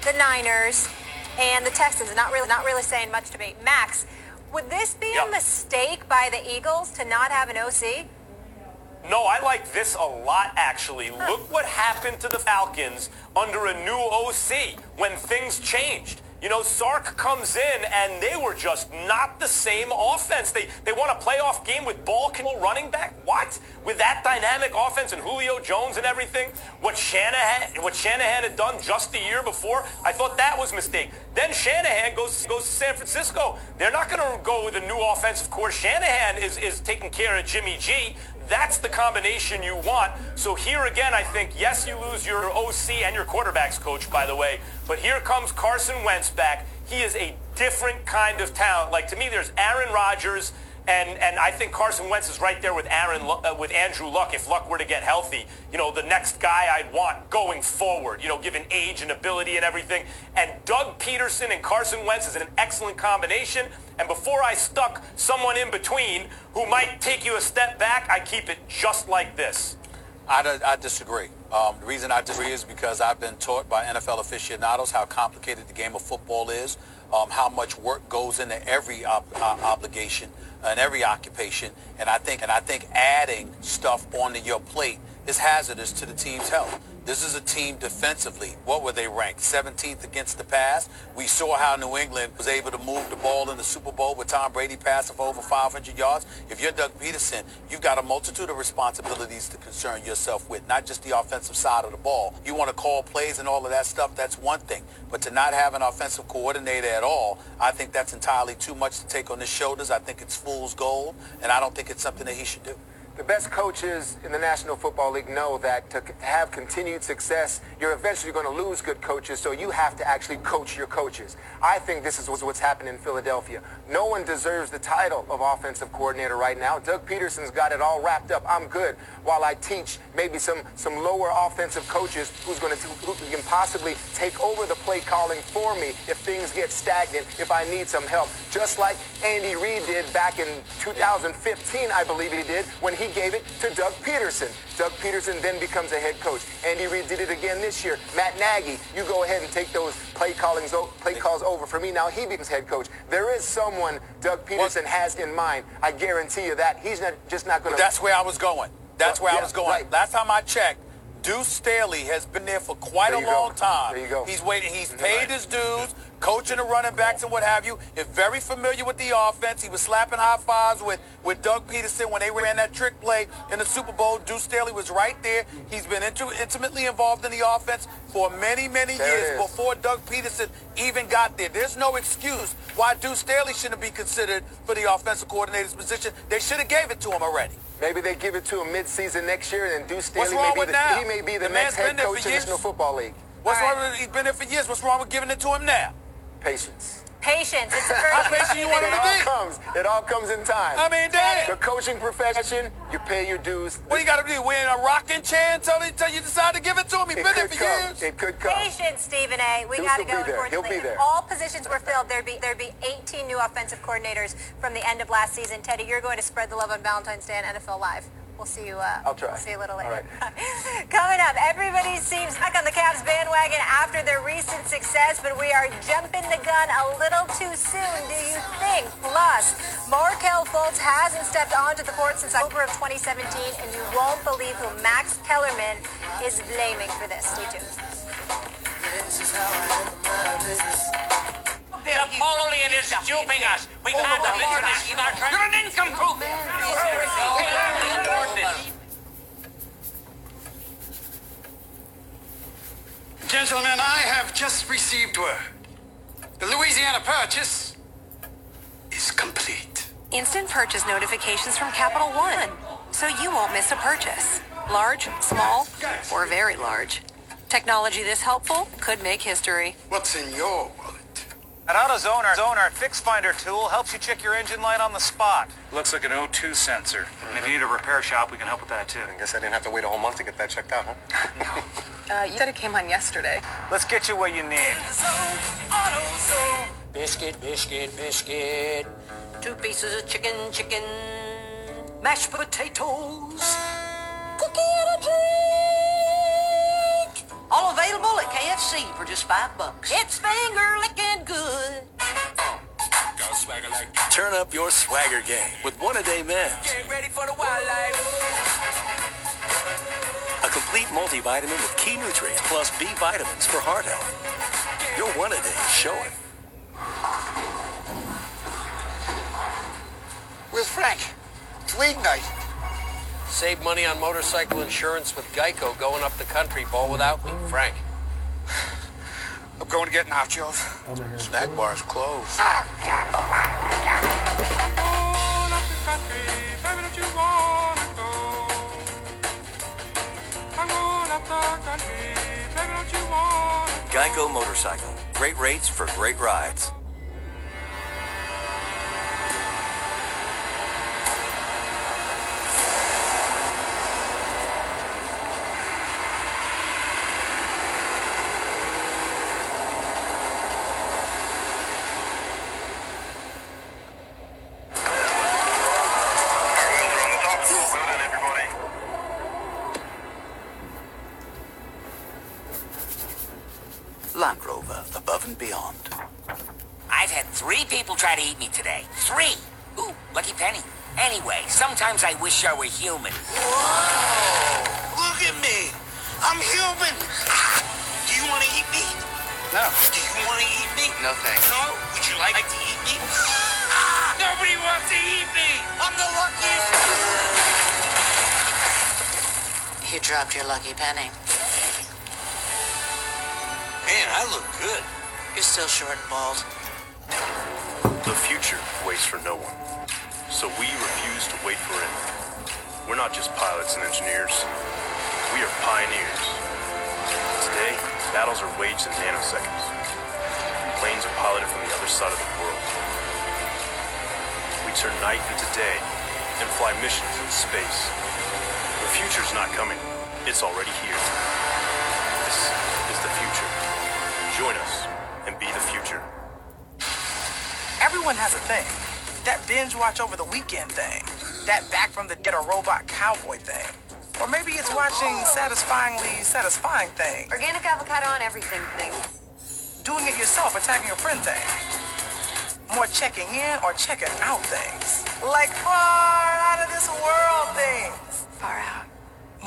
the Niners, and the Texans. Not really saying much to me. Max, would this be a mistake by the Eagles to not have an OC? No, I like this a lot, actually. Look what happened to the Falcons under a new OC when things changed. You know, Sark comes in, and they were just not the same offense. They won a playoff game with ball control running back. What? With that dynamic offense and Julio Jones and everything? What Shanahan had done just the year before, I thought that was a mistake. Then Shanahan goes to San Francisco. They're not going to go with a new offensive course. Shanahan is taking care of Jimmy G. That's the combination you want. So here again, I think, yes, you lose your OC and your quarterbacks coach, by the way, but here comes Carson Wentz back. He is a different kind of talent. Like, to me, there's Aaron Rodgers, and I think Carson Wentz is right there with Andrew Luck. If Luck were to get healthy, you know, the next guy I'd want going forward, you know, given age and ability and everything. And Doug Peterson and Carson Wentz is an excellent combination. And before I stuck someone in between who might take you a step back, I keep it just like this. I disagree. The reason I disagree is because I've been taught by NFL aficionados how complicated the game of football is, how much work goes into every obligation and every occupation, and I think adding stuff onto your plate is hazardous to the team's health. This is a team defensively. What were they ranked? 17th against the pass. We saw how New England was able to move the ball in the Super Bowl with Tom Brady passing for over 500 yards. If you're Doug Peterson, you've got a multitude of responsibilities to concern yourself with, not just the offensive side of the ball. You want to call plays and all of that stuff, that's one thing. But to not have an offensive coordinator at all, I think that's entirely too much to take on his shoulders. I think it's fool's gold, and I don't think it's something that he should do. The best coaches in the National Football League know that to have continued success, you're eventually going to lose good coaches, so you have to actually coach your coaches. I think this is what's happening in Philadelphia. No one deserves the title of offensive coordinator right now. Doug Peterson's got it all wrapped up. I'm good. While I teach maybe some lower offensive coaches who can possibly take over the play calling for me if things get stagnant, if I need some help. Just like Andy Reid did back in 2015, I believe he did, when he gave it to Doug Peterson. Doug Peterson then becomes a head coach. Andy Reid did it again this year. Matt Nagy, you go ahead and take those play calls over for me. Now he becomes head coach. There is someone Doug Peterson has in mind. I guarantee you that. He's just not going to... That's where I was going. That's where I was going. Right. Last time I checked, Deuce Staley has been there for quite a long time. There you go. He's waiting. He's paid his dues, coaching the running backs and what have you. Is very familiar with the offense. He was slapping high fives with Doug Peterson when they ran that trick play in the Super Bowl. Deuce Staley was right there. He's been intimately involved in the offense for many years before Doug Peterson even got there. There's no excuse why Deuce Staley shouldn't be considered for the offensive coordinator's position. They should have gave it to him already. Maybe they give it to him mid-season next year, and then Deuce Staley may be the next head coach of the National Football League. What's wrong with it? He's been there for years. What's wrong with giving it to him now? Patience. Patience. It's the first How patient you want him to be? It all comes in time. I mean, damn. The coaching profession, you pay your dues. What you got to do? We're in a rocking chair until you decide to give it to him. He's been there for years. It could come. Patience, Stephen A. We got to go. He'll be there. If all positions were filled, there'd be 18 new offensive coordinators from the end of last season. Teddy, you're going to spread the love on Valentine's Day on NFL Live. We'll see you. I'll try. See you a little later. All right. Coming up, everybody seems back on the Cavs bandwagon after their recent success, but we are jumping the gun a little too soon, do you think? Plus, Markelle Fultz hasn't stepped onto the court since October of 2017, and you won't believe who Max Kellerman is blaming for this. Stay tuned. Napoleon is duping us. We can't mention this in our country. You're an nincompoop. Gentlemen, I have just received word. The Louisiana purchase is complete. Instant purchase notifications from Capital One, so you won't miss a purchase. Large, small, or very large. Technology this helpful could make history. What's in your wallet? At AutoZone, our Fix Finder tool helps you check your engine light on the spot. Looks like an O2 sensor. And if you need a repair shop, we can help with that too. I guess I didn't have to wait a whole month to get that checked out, huh? You said it came on yesterday. Let's get you what you need. Biscuit, biscuit, biscuit. 2 pieces of chicken, mashed potatoes, cookie and a drink. All available at KFC for just $5. It's finger licking good. Turn up your swagger game with one-a-day men's. Get ready for the wildlife. A complete multivitamin with key nutrients plus B vitamins for heart health. Your one-a-day is showing. Where's Frank? It's league night. Save money on motorcycle insurance with Geico going up the country. Ball without me. Frank. I'm going to get nachos. Snack bar's closed. Geico Motorcycle. Great rates for great rides. Land Rover, above and beyond. I've had 3 people try to eat me today. 3! Ooh, lucky penny. Anyway, sometimes I wish I were human. Whoa! Look at me! I'm human! Do you want to eat me? No. Do you want to eat me? No, thanks. No? Would you like to eat me? Nobody wants to eat me! I'm the luckiest! You dropped your lucky penny. Man, I look good. You're still short and bald. The future waits for no one, so we refuse to wait for it. We're not just pilots and engineers. We are pioneers. Today, battles are waged in nanoseconds. Planes are piloted from the other side of the world. We turn night into day and fly missions in space. The future's not coming. It's already here. This is the future. Join us and be the future. Everyone has a thing. That binge watch over the weekend thing. That back from the dead or robot cowboy thing. Or maybe it's watching satisfyingly satisfying thing. Organic avocado on everything thing. Doing it yourself or tagging a friend thing. More checking in or checking out things. Like far out of this world things. Far out.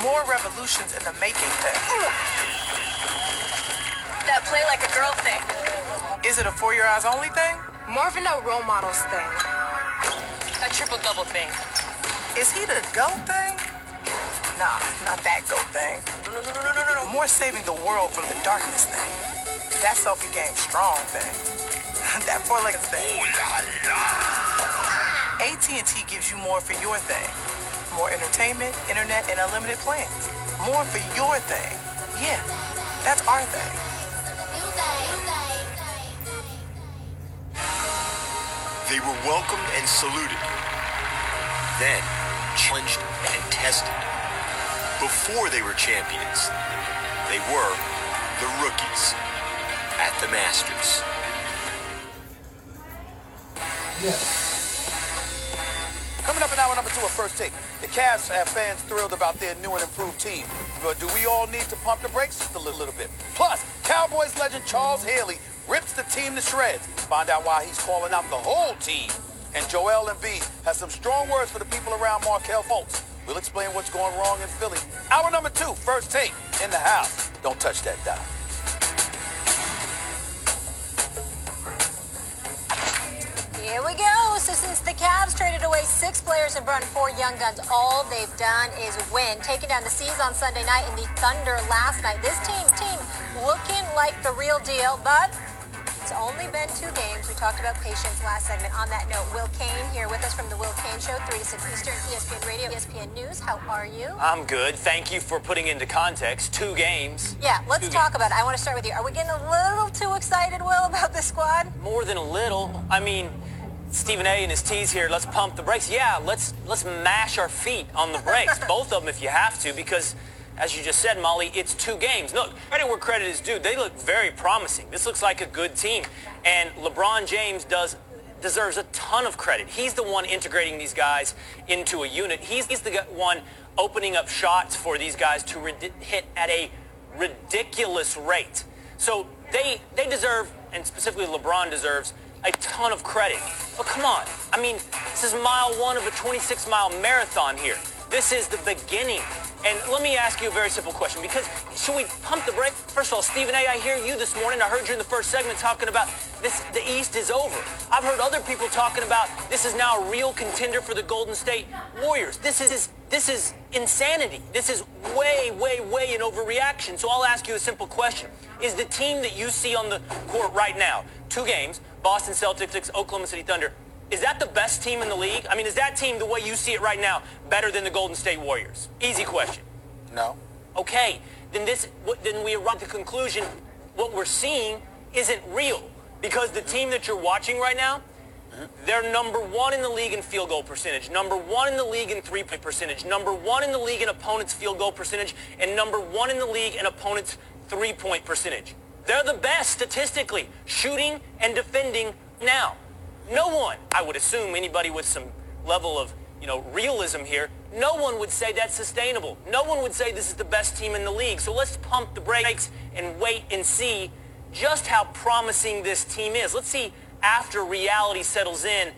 More revolutions in the making thing. That play like a girl thing. Is it a for your eyes only thing? More of a no role models thing. A triple-double thing. Is he the GOAT thing? Nah, not that GOAT thing. No. More saving the world from the darkness thing. That selfie game strong thing. That four-legged thing. Ooh la la. AT&T gives you more for your thing. More entertainment, internet, and unlimited plans. More for your thing. Yeah, that's our thing. They were welcomed and saluted, then challenged and tested. Before they were champions, they were the rookies at the Masters. Coming up in hour number 2 of First Take. The Cavs have fans thrilled about their new and improved team. But do we all need to pump the brakes just a little bit? Plus, Cowboys legend Charles Haley rips the team to shreds. Find out why he's calling out the whole team. And Joel Embiid has some strong words for the people around Markelle Fultz. We'll explain what's going wrong in Philly. Hour number 2, first take in the house. Don't touch that dial. Here we go. So since the Cavs traded away 6 players and brought in 4 young guns, all they've done is win. Taking down the Seas on Sunday night and the Thunder last night. This team looking like the real deal, but it's only been 2 games. We talked about patience last segment. On that note, Will Kane here with us from the Will Kane Show, 3 to 6 Eastern, ESPN Radio, ESPN News. How are you? I'm good. Thank you for putting into context 2 games. Yeah, let's talk about it. I want to start with you. Are we getting a little too excited, Will, about this squad? More than a little. I mean, Stephen A. and his T's here, let's pump the brakes. Yeah, let's mash our feet on the brakes, both of them if you have to, because as you just said, Molly, it's 2 games. Look, credit where credit is due. They look very promising. This looks like a good team. And LeBron James deserves a ton of credit. He's the one integrating these guys into a unit. He's the one opening up shots for these guys to hit at a ridiculous rate. So they deserve, and specifically LeBron deserves, a ton of credit. But come on. I mean, this is mile 1 of a 26-mile marathon here. This is the beginning. And let me ask you a very simple question, because should we pump the brake? First of all, Stephen A., I hear you this morning. I heard you in the first segment talking about this. The East is over. I've heard other people talking about this is now a real contender for the Golden State Warriors. This is insanity. This is way, way, way an overreaction. So I'll ask you a simple question. Is the team that you see on the court right now, 2 games, Boston Celtics, Oklahoma City Thunder, is that the best team in the league? I mean, is that team, the way you see it right now, better than the Golden State Warriors? Easy question. No. Okay, then we arrive at the conclusion what we're seeing isn't real, because the team that you're watching right now, they're number 1 in the league in field goal percentage, number 1 in the league in three-point percentage, number 1 in the league in opponent's field goal percentage, and number 1 in the league in opponent's three-point percentage. They're the best statistically, shooting and defending now. No one, I would assume anybody with some level of, realism here, no one would say that's sustainable. No one would say this is the best team in the league. So let's pump the brakes and wait and see just how promising this team is. Let's see after reality settles in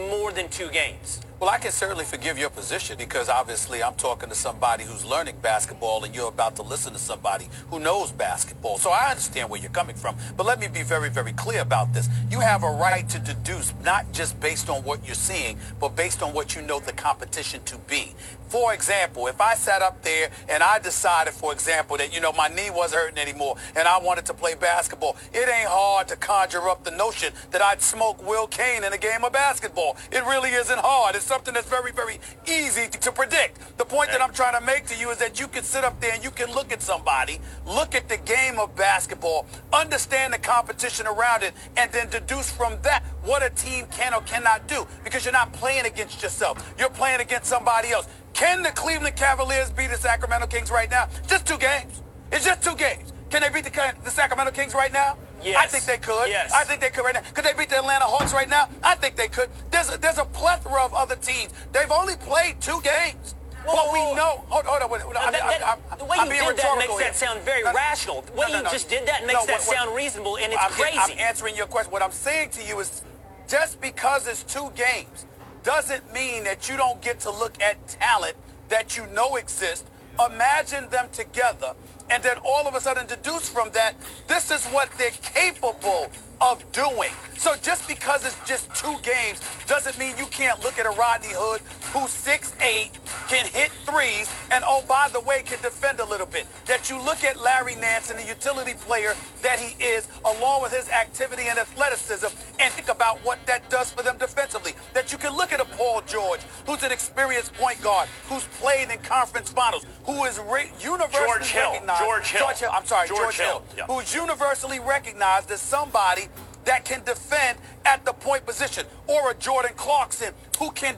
more than 2 games. Well, I can certainly forgive your position, because obviously I'm talking to somebody who's learning basketball, and you're about to listen to somebody who knows basketball. So I understand where you're coming from. But let me be very, very clear about this. You have a right to deduce, not just based on what you're seeing, but based on what you know the competition to be. For example, if I sat up there and I decided, for example, that, my knee wasn't hurting anymore and I wanted to play basketball, it ain't hard to conjure up the notion that I'd smoke Will Kane in a game of basketball. It really isn't hard. It's something that's very, very easy to predict. The point that I'm trying to make to you is that you can sit up there and you can look at somebody, look at the game of basketball, understand the competition around it, and then deduce from that what a team can or cannot do, because you're not playing against yourself. You're playing against somebody else. Can the Cleveland Cavaliers beat the Sacramento Kings right now? Just 2 games. It's just 2 games. Can they beat the Sacramento Kings right now? Yes. I think they could. Yes. I think they could right now. Could they beat the Atlanta Hawks right now? I think they could. There's a plethora of other teams. They've only played 2 games. But we know. Hold on. The way you did that makes that sound very rational. The way you just did that makes that sound reasonable, and it's crazy. I'm answering your question. What I'm saying to you is, just because it's 2 games doesn't mean that you don't get to look at talent that you know exists, imagine them together, and then all of a sudden deduce from that, this is what they're capable of doing. So just because it's just 2 games doesn't mean you can't look at a Rodney Hood who's 6'8", can hit threes, and oh, by the way, can defend a little bit. That you look at Larry Nance and the utility player that he is, along with his activity and athleticism, and think about what that does for them defensively. That you can look at a Paul George, who's an experienced point guard, who's played in conference finals, who is universally recognized. George Hill. Yeah. Who's universally recognized as somebody that can defend at the point position, or a Jordan Clarkson who can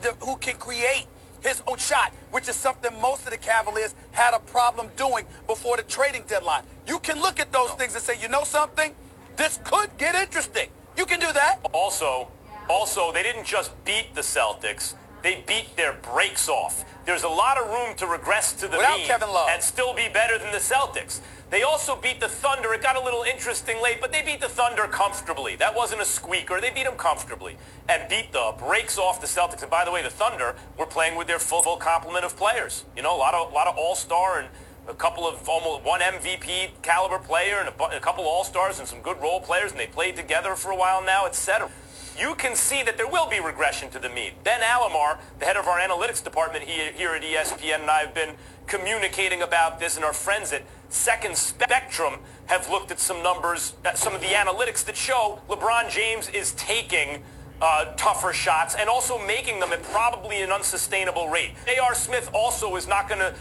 create his own shot, which is something most of the Cavaliers had a problem doing before the trading deadline. You can look at those things and say, you know something? This could get interesting. You can do that. Also, they didn't just beat the Celtics. they beat their brakes off. There's a lot of room to regress to the mean Kevin Love and still be better than the Celtics. They also beat the Thunder. It got a little interesting late, but they beat the Thunder comfortably. That wasn't a squeaker. They beat them comfortably and beat the brakes off the Celtics. And by the way, the Thunder were playing with their full complement of players. You know, a lot of all-star and a couple of almost one MVP caliber player and a couple all-stars and some good role players, and they played together for a while now, etc. You can see that there will be regression to the mean. Ben Alamar, the head of our analytics department here at ESPN, and I have been communicating about this, and our friends at Second Spectrum have looked at some numbers, some of the analytics that show LeBron James is taking tougher shots and also making them at probably an unsustainable rate. J.R. Smith also is not going to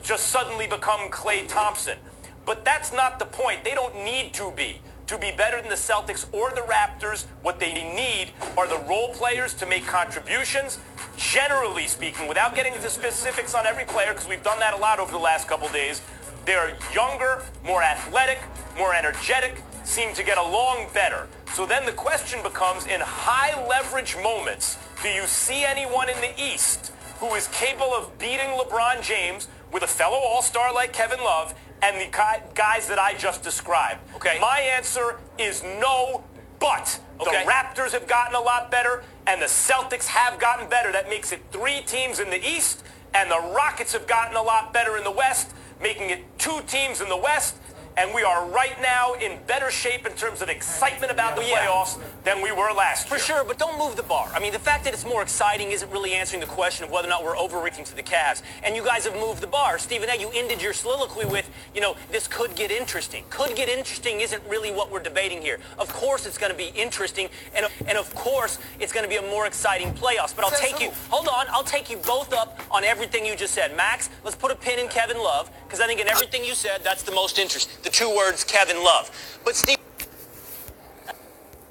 just suddenly become Klay Thompson. But that's not the point. They don't need to be. To be better than the Celtics or the Raptors, what they need are the role players to make contributions. Generally speaking, without getting into specifics on every player, because we've done that a lot over the last couple days, they're younger, more athletic, more energetic, seem to get along better. So then the question becomes, in high leverage moments, do you see anyone in the East who is capable of beating LeBron James with a fellow all-star like Kevin Love and the guys that I just described? Okay. My answer is no, but the Raptors have gotten a lot better and the Celtics have gotten better. That makes it 3 teams in the East, and the Rockets have gotten a lot better in the West, making it 2 teams in the West. And we are right now in better shape in terms of excitement about the playoffs than we were last year. For sure, but don't move the bar. I mean, the fact that it's more exciting isn't really answering the question of whether or not we're overreaching to the Cavs. And you guys have moved the bar. Stephen A., you ended your soliloquy with, you know, this could get interesting. Could get interesting isn't really what we're debating here. Of course it's going to be interesting, and of course it's going to be a more exciting playoffs. But I'll take you, hold on, I'll take you both up on everything you just said. Max, let's put a pin in Kevin Love, because I think in everything you said, that's the most interesting. The 2 words, Kevin Love. But Steve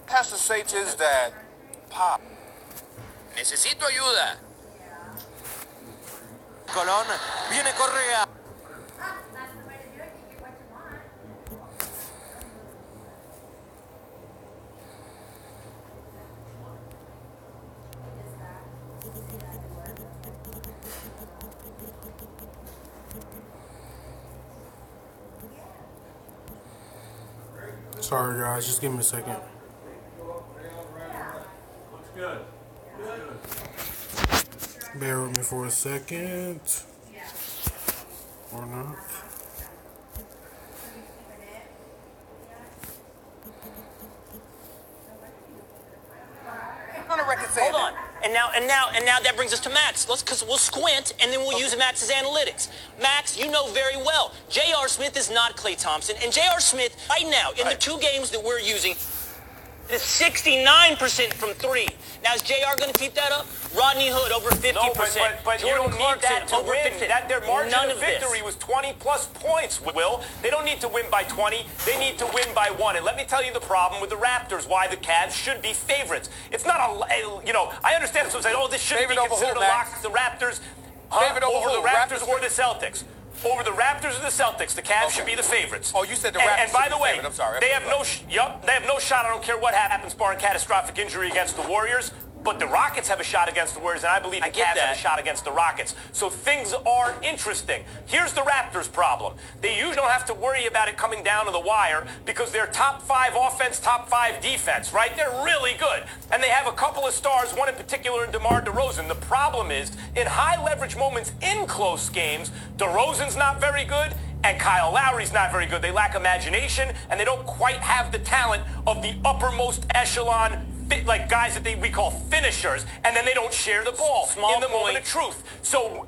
has to say to his dad, Pop, necesito ayuda. Colón, viene Correa. Sorry guys, just give me a second. Looks good. Bear with me for a second. Or not. Hold on. And now that brings us to Max. Because we'll squint and then we'll use Max's analytics. Max, you know very well, J.R. Smith is not Klay Thompson. And J.R. Smith, right now, in the 2 games that we're using, is 69% from 3. Now, is JR going to keep that up? Rodney Hood over 50%. No, but you don't need that to over win. 50. Their margin None of victory was 20-plus points, Will. They don't need to win by 20. They need to win by 1. And let me tell you the problem with the Raptors, why the Cavs should be favorites. It's not I understand some say, this shouldn't be considered a lock. The Raptors, over the Raptors or the Celtics. Over the Raptors or the Celtics, the Cavs should be the favorites. Oh, you said the Raptors. And by the way, I'm sorry. they have no shot. I don't care what happens, barring catastrophic injury against the Warriors. But the Rockets have a shot against the Warriors, and I believe the Cavs have a shot against the Rockets. So things are interesting. Here's the Raptors' problem. They usually don't have to worry about it coming down to the wire because they're top 5 offense, top 5 defense, right? They're really good. And they have a couple of stars, one in particular in DeMar DeRozan. The problem is, in high leverage moments in close games, DeRozan's not very good, and Kyle Lowry's not very good. They lack imagination, and they don't quite have the talent of the uppermost echelon, like guys that we call finishers, and then they don't share the ball in the moment of truth. So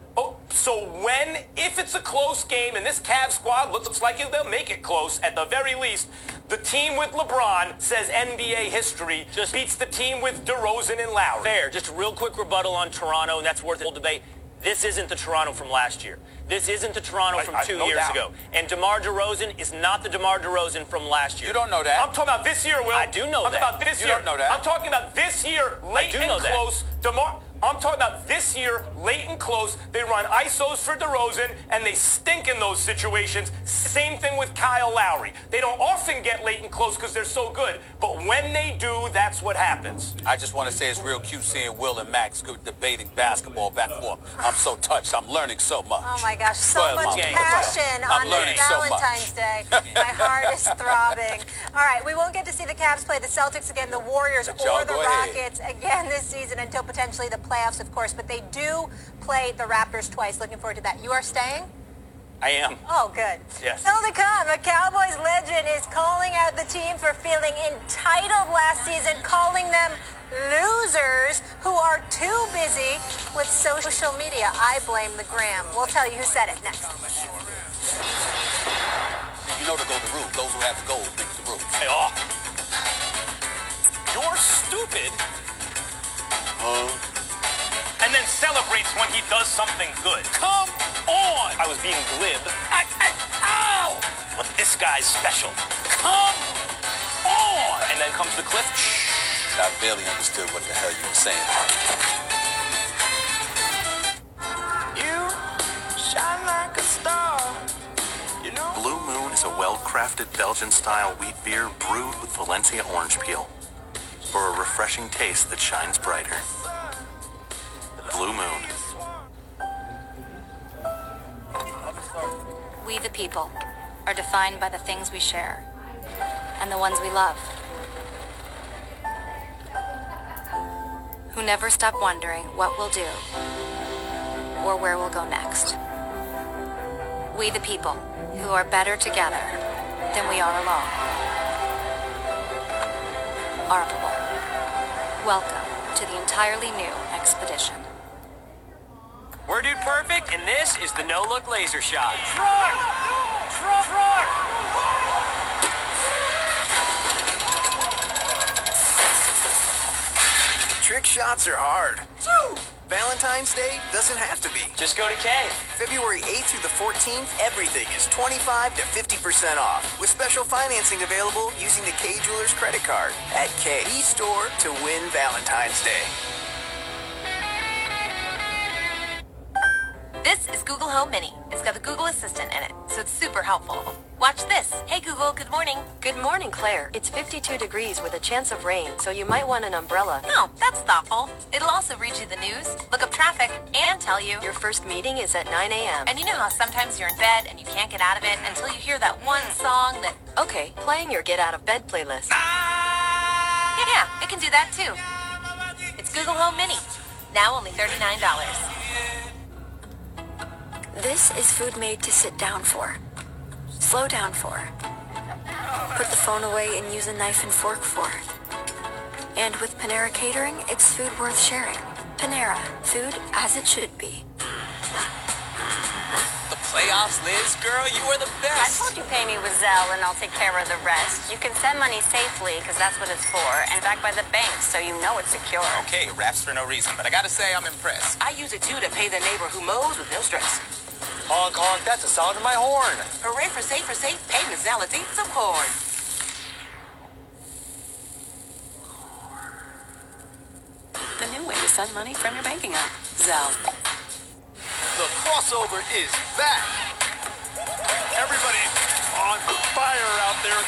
if it's a close game, and this Cavs squad looks like they'll make it close at the very least, the team with LeBron, says NBA history, just beats the team with DeRozan and Lowry. Fair. Just a real quick rebuttal on Toronto, and that's worth a whole debate. This isn't the Toronto from last year. This isn't the Toronto from 2 years ago. And DeMar DeRozan is not the DeMar DeRozan from last year. You don't know that. I'm talking about this year, Will. I do know that. I'm talking about this year. You don't know that. I'm talking about this year, late and close. DeMar, I'm talking about this year, late and close. They run ISOs for DeRozan, and they stink in those situations. Same thing with Kyle Lowry. They don't often get late and close because they're so good, but when they do, that's what happens. I just want to say it's real cute seeing Will and Max debating basketball back and forth. I'm so touched. I'm learning so much. Oh my gosh, so much passion on this Valentine's Day. My heart is throbbing. All right, we won't get to see the Cavs play the Celtics again, the Warriors, or the Rockets again this season until potentially the playoffs, of course, but they do play the Raptors twice. Looking forward to that. You are staying? I am. Oh, good. Yes. Still to come, a Cowboys legend is calling out the team for feeling entitled last season, calling them losers who are too busy with social media. I blame the gram. We'll tell you who said it next. You know the golden rule. Those who have the gold make the rules. Hey, oh. You're stupid. And then celebrates when he does something good. Come on! I was being glib. Ow! But this guy's special. Come on! And then comes the cliff. I barely understood what the hell you were saying. You shine like a star. You know? Blue Moon is a well-crafted Belgian-style wheat beer brewed with Valencia orange peel for a refreshing taste that shines brighter. Blue Moon. We the people are defined by the things we share and the ones we love. Who never stop wondering what we'll do or where we'll go next. We the people who are better together than we are alone. Arpable. Welcome to the entirely new expedition. We're dude perfect, and this is the no-look laser shot. Truck! Trick shots are hard. Valentine's Day doesn't have to be. Just go to K. February 8th through the 14th, everything is 25 to 50% off, with special financing available using the K Jewelers credit card at K. E-store to win Valentine's Day. This is Google Home Mini. It's got the Google Assistant in it, so it's super helpful. Watch this. Hey Google, good morning. Good morning, Claire. It's 52 degrees with a chance of rain, so you might want an umbrella. Oh, that's thoughtful. It'll also read you the news, look up traffic, and tell you your first meeting is at 9 a.m. And you know how sometimes you're in bed and you can't get out of it until you hear that one song that... Okay, playing your Get Out of Bed playlist. Yeah, it can do that too. It's Google Home Mini. Now only $39. This is food made to sit down for. Slow down for. Put the phone away and use a knife and fork for. And with Panera Catering, it's food worth sharing. Panera, food as it should be. The playoffs, Liz, girl, you are the best. I told you pay me with Zelle and I'll take care of the rest. You can send money safely because that's what it's for, and backed by the bank so you know it's secure. Okay, raps for no reason, but I gotta say I'm impressed. I use it too to pay the neighbor who mows with no stress. Honk, honk, that's the sound of my horn. Hooray for safe, pay with Zelle, it's eat some corn. The new way to send money from your banking app. Zelle. The crossover is back. Everybody on fire out there.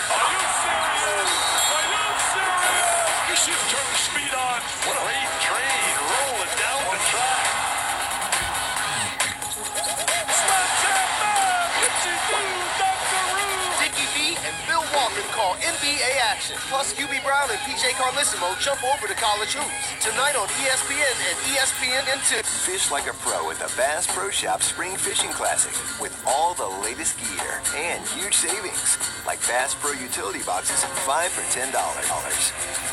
Are you serious? Are you serious? You should turn the speed on. What a great train rolling down the track. Dickie V and Bill Walker call NBA action. Plus, QB Brown and PJ Carlissimo jump over to college hoops. Tonight on ESPN and ESPN2. Fish like a pro at the Bass Pro Shop Spring Fishing Classic with all the latest gear and huge savings like Bass Pro utility boxes 5 for $10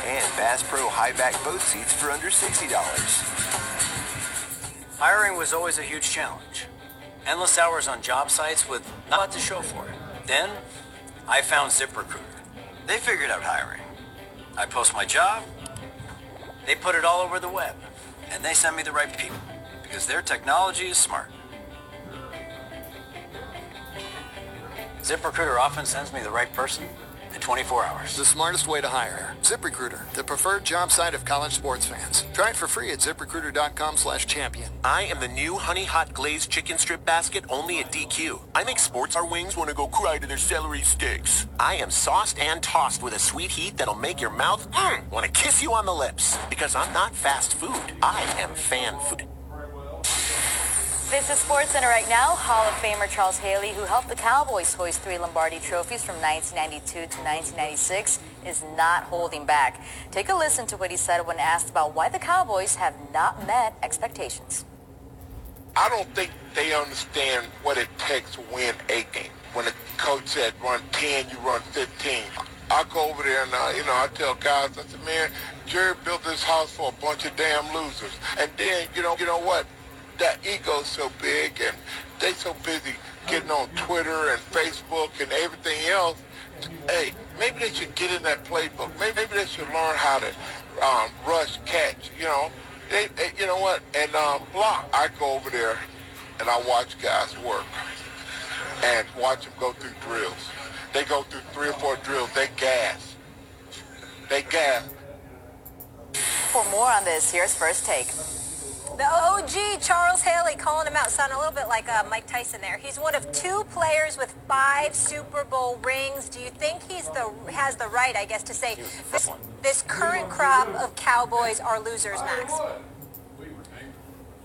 and Bass Pro high back boat seats for under $60. Hiring was always a huge challenge. Endless hours on job sites with not a lot to show for it. Then I found ZipRecruiter. They figured out hiring. I post my job, they put it all over the web, and they send me the right people because their technology is smart. ZipRecruiter often sends me the right person in 24 hours. The smartest way to hire. ZipRecruiter, the preferred job site of college sports fans. Try it for free at ZipRecruiter.com/champion. I am the new Honey Hot Glazed Chicken Strip Basket only at DQ. I make sports our wings want to go cry to their celery sticks. I am sauced and tossed with a sweet heat that'll make your mouth want to kiss you on the lips. Because I'm not fast food. I am fan food. This is SportsCenter right now. Hall of Famer Charles Haley, who helped the Cowboys hoist 3 Lombardi trophies from 1992 to 1996, is not holding back. Take a listen to what he said when asked about why the Cowboys have not met expectations. I don't think they understand what it takes to win a game. When the coach said run 10, you run 15. I go over there and, I tell guys, I said, man, Jerry built this house for a bunch of damn losers. And then, you know what? That ego's so big and they so busy getting on Twitter and Facebook and everything else. Hey, maybe they should get in that playbook. Maybe they should learn how to rush, catch, you know what? And block. I go over there and I watch guys work and watch them go through drills. They go through 3 or 4 drills. They gas. For more on this, here's First Take. The OG, Charles Haley, calling him out, sounding a little bit like Mike Tyson there. He's one of 2 players with 5 Super Bowl rings. Do you think has the right, I guess, to say this current crop of Cowboys are losers, Max?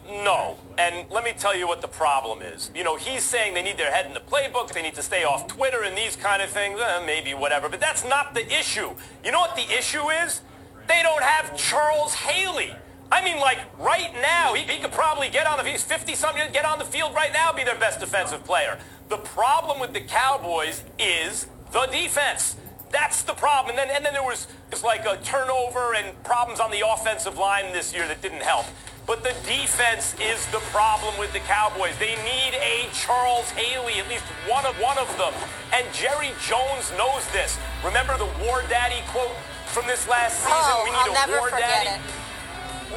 No. And let me tell you what the problem is. He's saying they need their head in the playbook, they need to stay off Twitter and these kind of things, maybe whatever. But that's not the issue. You know what the issue is? They don't have Charles Haley. I mean, like, right now, he could probably he's 50-something, get on the field right now, be their best defensive player. The problem with the Cowboys is the defense. That's the problem. And then there was like a turnover and problems on the offensive line this year that didn't help. But the defense is the problem with the Cowboys. They need a Charles Haley, at least one of them. And Jerry Jones knows this. Remember the War Daddy quote from this last season? We need a War Daddy.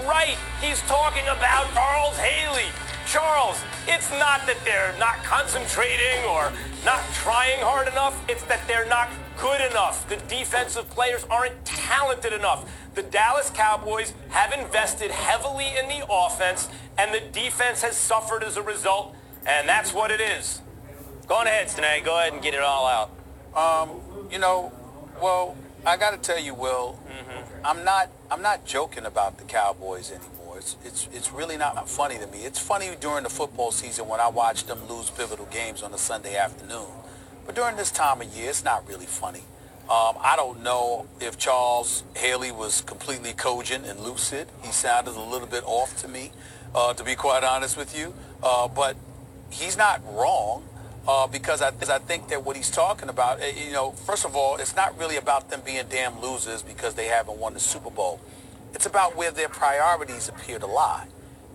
Right, he's talking about Charles Haley. Charles, it's not that they're not concentrating or not trying hard enough. It's that they're not good enough. The defensive players aren't talented enough. The Dallas Cowboys have invested heavily in the offense, and the defense has suffered as a result, and that's what it is. Go on ahead, Stanae. Go ahead and get it all out. I got to tell you, Will, I'm not joking about the Cowboys anymore. It's really not funny to me. It's funny during the football season when I watch them lose pivotal games on a Sunday afternoon. But during this time of year, it's not really funny. I don't know if Charles Haley was completely cogent and lucid. He sounded a little bit off to me, to be quite honest with you. But he's not wrong. Because I think that what he's talking about, first of all, it's not really about them being damn losers because they haven't won the Super Bowl. It's about where their priorities appear to lie.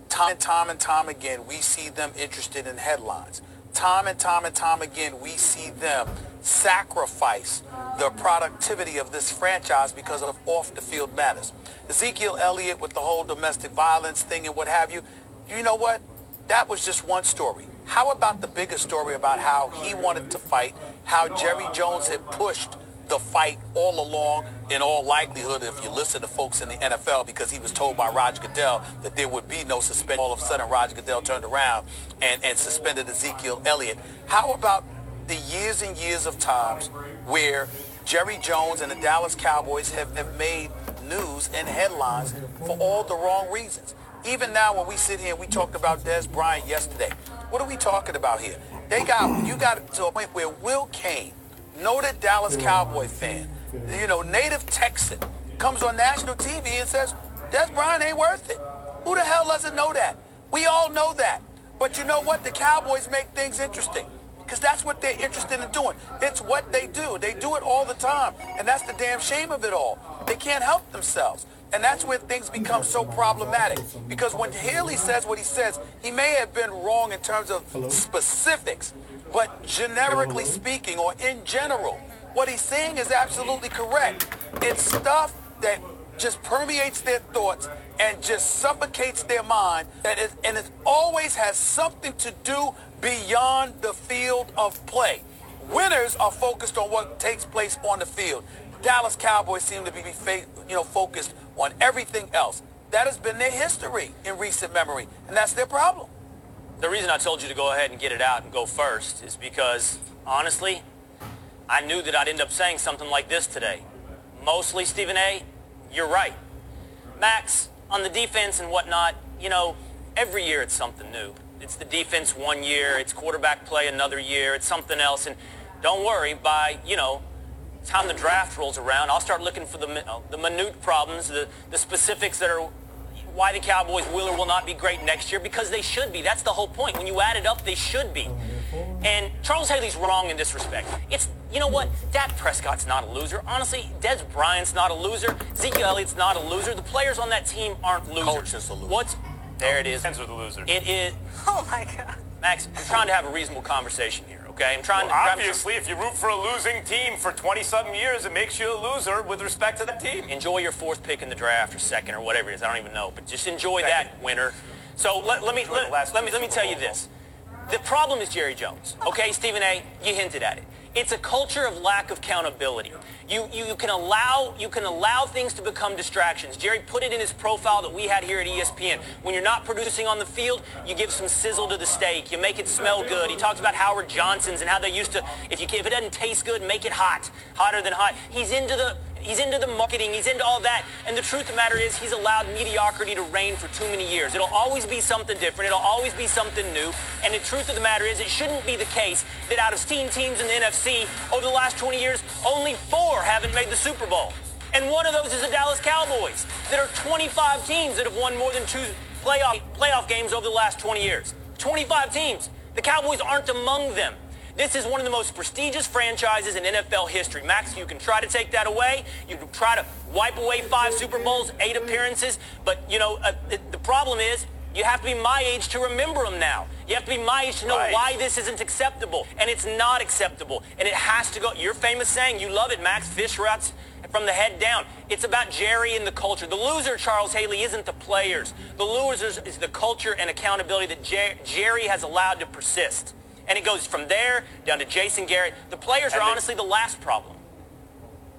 Time and time again, we see them interested in headlines. Time and time again, we see them sacrifice the productivity of this franchise because of off-the-field matters. Ezekiel Elliott with the whole domestic violence thing and what have you, you know what? That was just one story. How about the bigger story about how he wanted to fight, how Jerry Jones had pushed the fight all along, in all likelihood, if you listen to folks in the NFL, because he was told by Roger Goodell that there would be no suspension. All of a sudden, Roger Goodell turned around and suspended Ezekiel Elliott. How about the years and years of times where Jerry Jones and the Dallas Cowboys have made news and headlines for all the wrong reasons? Even now when we sit here and we talked about Des Bryant yesterday, what are we talking about here? You got to a point where Will Kane, noted Dallas Cowboy fan, native Texan, comes on national TV and says, Des Bryant ain't worth it. Who the hell doesn't know that? We all know that. But you know what? The Cowboys make things interesting because that's what they're interested in doing. It's what they do. They do it all the time. And that's the damn shame of it all. They can't help themselves. And that's where things become so problematic. Because when Haley says what he says, he may have been wrong in terms of specifics, but generically speaking, or in general, what he's saying is absolutely correct. It's stuff that just permeates their thoughts and just suffocates their mind, and it always has something to do beyond the field of play. Winners are focused on what takes place on the field. Dallas Cowboys seem to be focused on everything else. That has been their history in recent memory, and that's their problem. The reason I told you to go ahead and get it out and go first is because, honestly, I knew that I'd end up saying something like this today. Mostly, Stephen A., you're right. Max, on the defense and whatnot, you know, every year it's something new. It's the defense one year, it's quarterback play another year, it's something else. And don't worry, by, you know, time the draft rolls around, I'll start looking for the minute problems, the specifics that are why the Cowboys will or will not be great next year, because they should be. That's the whole point. When you add it up, they should be. And Charles Haley's wrong in this respect. It's, you know what? Dak Prescott's not a loser. Honestly, Des Bryant's not a loser. Zeke Elliott's not a loser. The players on that team aren't losers. Coach is a loser. There it is. Fans are the loser. It is. Oh, my God. Max, I'm trying to have a reasonable conversation here, okay? I'm trying Well, to... obviously, if you root for a losing team for 20-something years, it makes you a loser with respect to that team. Enjoy your fourth pick in the draft or second or whatever it is. I don't even know. But just enjoy that, winner. So let me tell you this. The problem is Jerry Jones, okay, Stephen A., you hinted at it. It's a culture of lack of accountability. You can allow things to become distractions. Jerry put it in his profile that we had here at ESPN. When you're not producing on the field, you give some sizzle to the steak. You make it smell good. He talks about Howard Johnson's and how they used to, if it doesn't taste good, make it hot, hotter than hot. He's into the marketing. He's into all that. And the truth of the matter is he's allowed mediocrity to reign for too many years. It'll always be something different. It'll always be something new. And the truth of the matter is it shouldn't be the case that out of 16 teams in the NFC over the last 20 years, only 4 haven't made the Super Bowl. And one of those is the Dallas Cowboys. There are 25 teams that have won more than 2 playoff games over the last 20 years. 25 teams. The Cowboys aren't among them. This is one of the most prestigious franchises in NFL history. Max, you can try to take that away. You can try to wipe away 5 Super Bowls, 8 appearances. But, you know, the problem is you have to be my age to remember them now. You have to be my age to know why this isn't acceptable. And it's not acceptable. And it has to go. Your famous saying, you love it, Max, fish routes from the head down. It's about Jerry and the culture. The loser, Charles Haley, isn't the players. The losers is the culture and accountability that Jerry has allowed to persist. And it goes from there down to Jason Garrett. The players are honestly the last problem.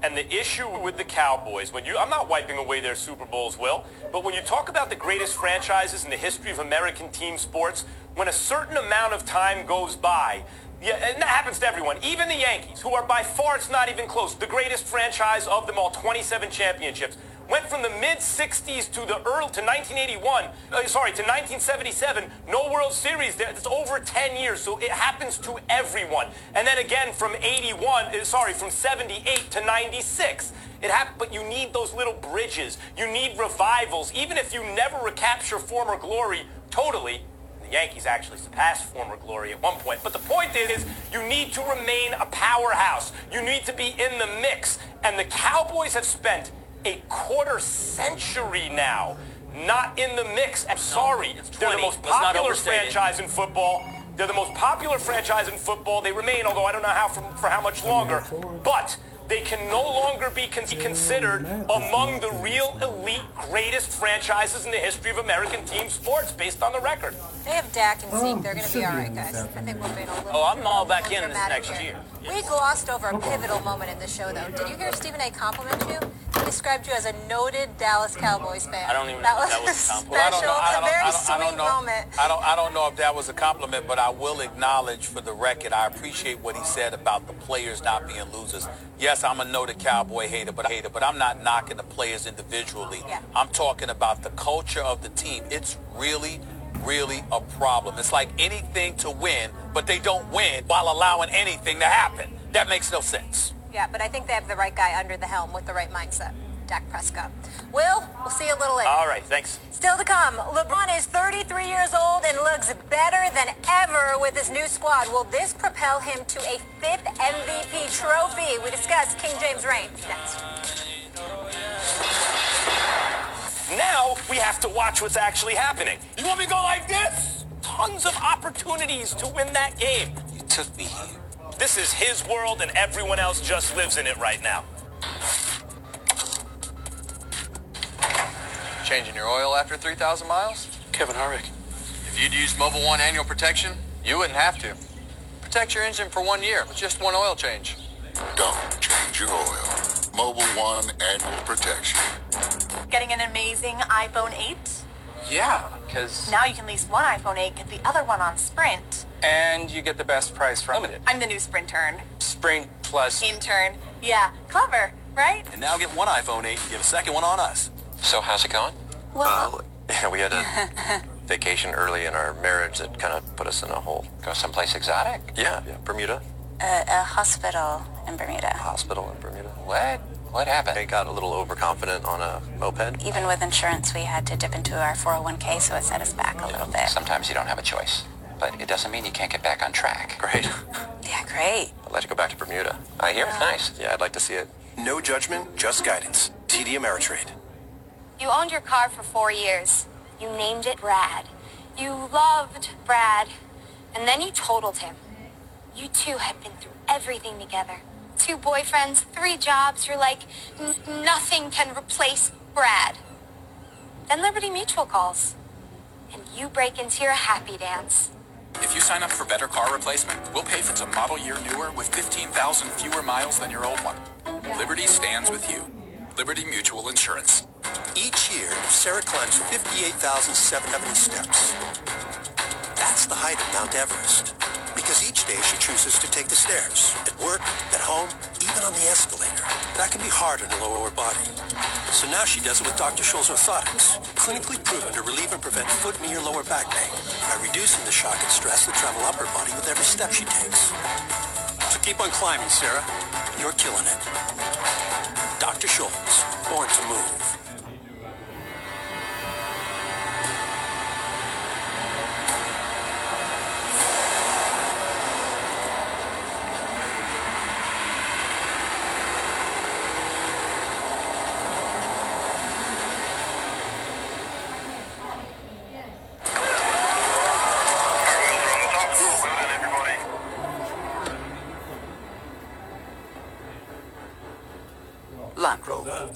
And the issue with the Cowboys, I'm not wiping away their Super Bowls, Will, but when you talk about the greatest franchises in the history of American team sports, when a certain amount of time goes by, and that happens to everyone, even the Yankees, who are by far, it's not even close, the greatest franchise of them all, 27 championships, went from the mid-60s to 1977, no World Series there. It's over 10 years, so it happens to everyone. And then again from 78 to 96. But you need those little bridges. You need revivals. Even if you never recapture former glory totally, the Yankees actually surpassed former glory at one point. But the point is, you need to remain a powerhouse. You need to be in the mix. And the Cowboys have spent a quarter century now not in the mix. I'm sorry. They're the most popular franchise in football. They're the most popular franchise in football. They remain, although I don't know for how much longer. But they can no longer be considered among the real elite greatest franchises in the history of American team sports based on the record. They have Dak and Zeke. They're going to be all right, guys. I think we're being a little I'm all back in this next year. We glossed over a pivotal moment in the show, though. Did you hear Stephen A. compliment you? He described you as a noted Dallas Cowboys fan. I don't even know if that was a compliment. Special, a very sweet moment. I don't know if that was a compliment, but I will acknowledge for the record, I appreciate what he said about the players not being losers. Yes, I'm a noted Cowboy hater, but I'm not knocking the players individually. Yeah. I'm talking about the culture of the team. It's really a problem. It's like anything to win, but they don't win while allowing anything to happen. That makes no sense. Yeah, but I think they have the right guy under the helm with the right mindset. Dak Prescott. We'll see you a little later. All right, thanks. Still to come, LeBron is 33 years old and looks better than ever with his new squad. Will this propel him to a 5th MVP trophy? We discuss King James' reign next. Now we have to watch what's actually happening. You want me to go like this? Tons of opportunities to win that game. You took me here. This is his world and everyone else just lives in it right now. Changing your oil after 3,000 miles? Kevin Harvick. If you'd used Mobile One annual protection, you wouldn't have to. protect your engine for 1 year with just one oil change. Don't change your oil. Mobil 1 annual protection. Getting an amazing iPhone 8? Yeah, because... Now you can lease one iPhone 8, get the other one on Sprint. And you get the best price for limited. I'm the new Sprintern. Sprint plus... Intern. Yeah, clever, right? And now get one iPhone 8 and get a second one on us. So how's it going? Well... we had a vacation early in our marriage that kind of put us in a hole. Go someplace exotic? Yeah, Bermuda. A hospital in Bermuda. Hospital in Bermuda. What? What happened? I got a little overconfident on a moped. Even with insurance, we had to dip into our 401k, so it set us back a little bit. Sometimes you don't have a choice, but it doesn't mean you can't get back on track. Great. Yeah, great. I'd like to go back to Bermuda. I hear it's nice. Yeah, I'd like to see it. No judgment, just guidance. TD Ameritrade. You owned your car for 4 years. You named it Brad. You loved Brad. And then you totaled him. You two had been through everything together. 2 boyfriends, 3 jobs. You're like, nothing can replace Brad. Then Liberty Mutual calls. And you break into your happy dance. If you sign up for better car replacement, we'll pay for the model year newer with 15,000 fewer miles than your old one. Liberty stands with you. Liberty Mutual Insurance. Each year, Sarah climbs 58,770 steps. That's the height of Mount Everest. Because each day she chooses to take the stairs. At work, at home, even on the escalator. That can be hard on her lower body. So now she does it with Dr. Scholl's orthotics. Clinically proven to relieve and prevent foot, knee, or lower back pain by reducing the shock and stress that travel up her body with every step she takes. So keep on climbing, Sarah. You're killing it. Dr. Scholl's, born to move.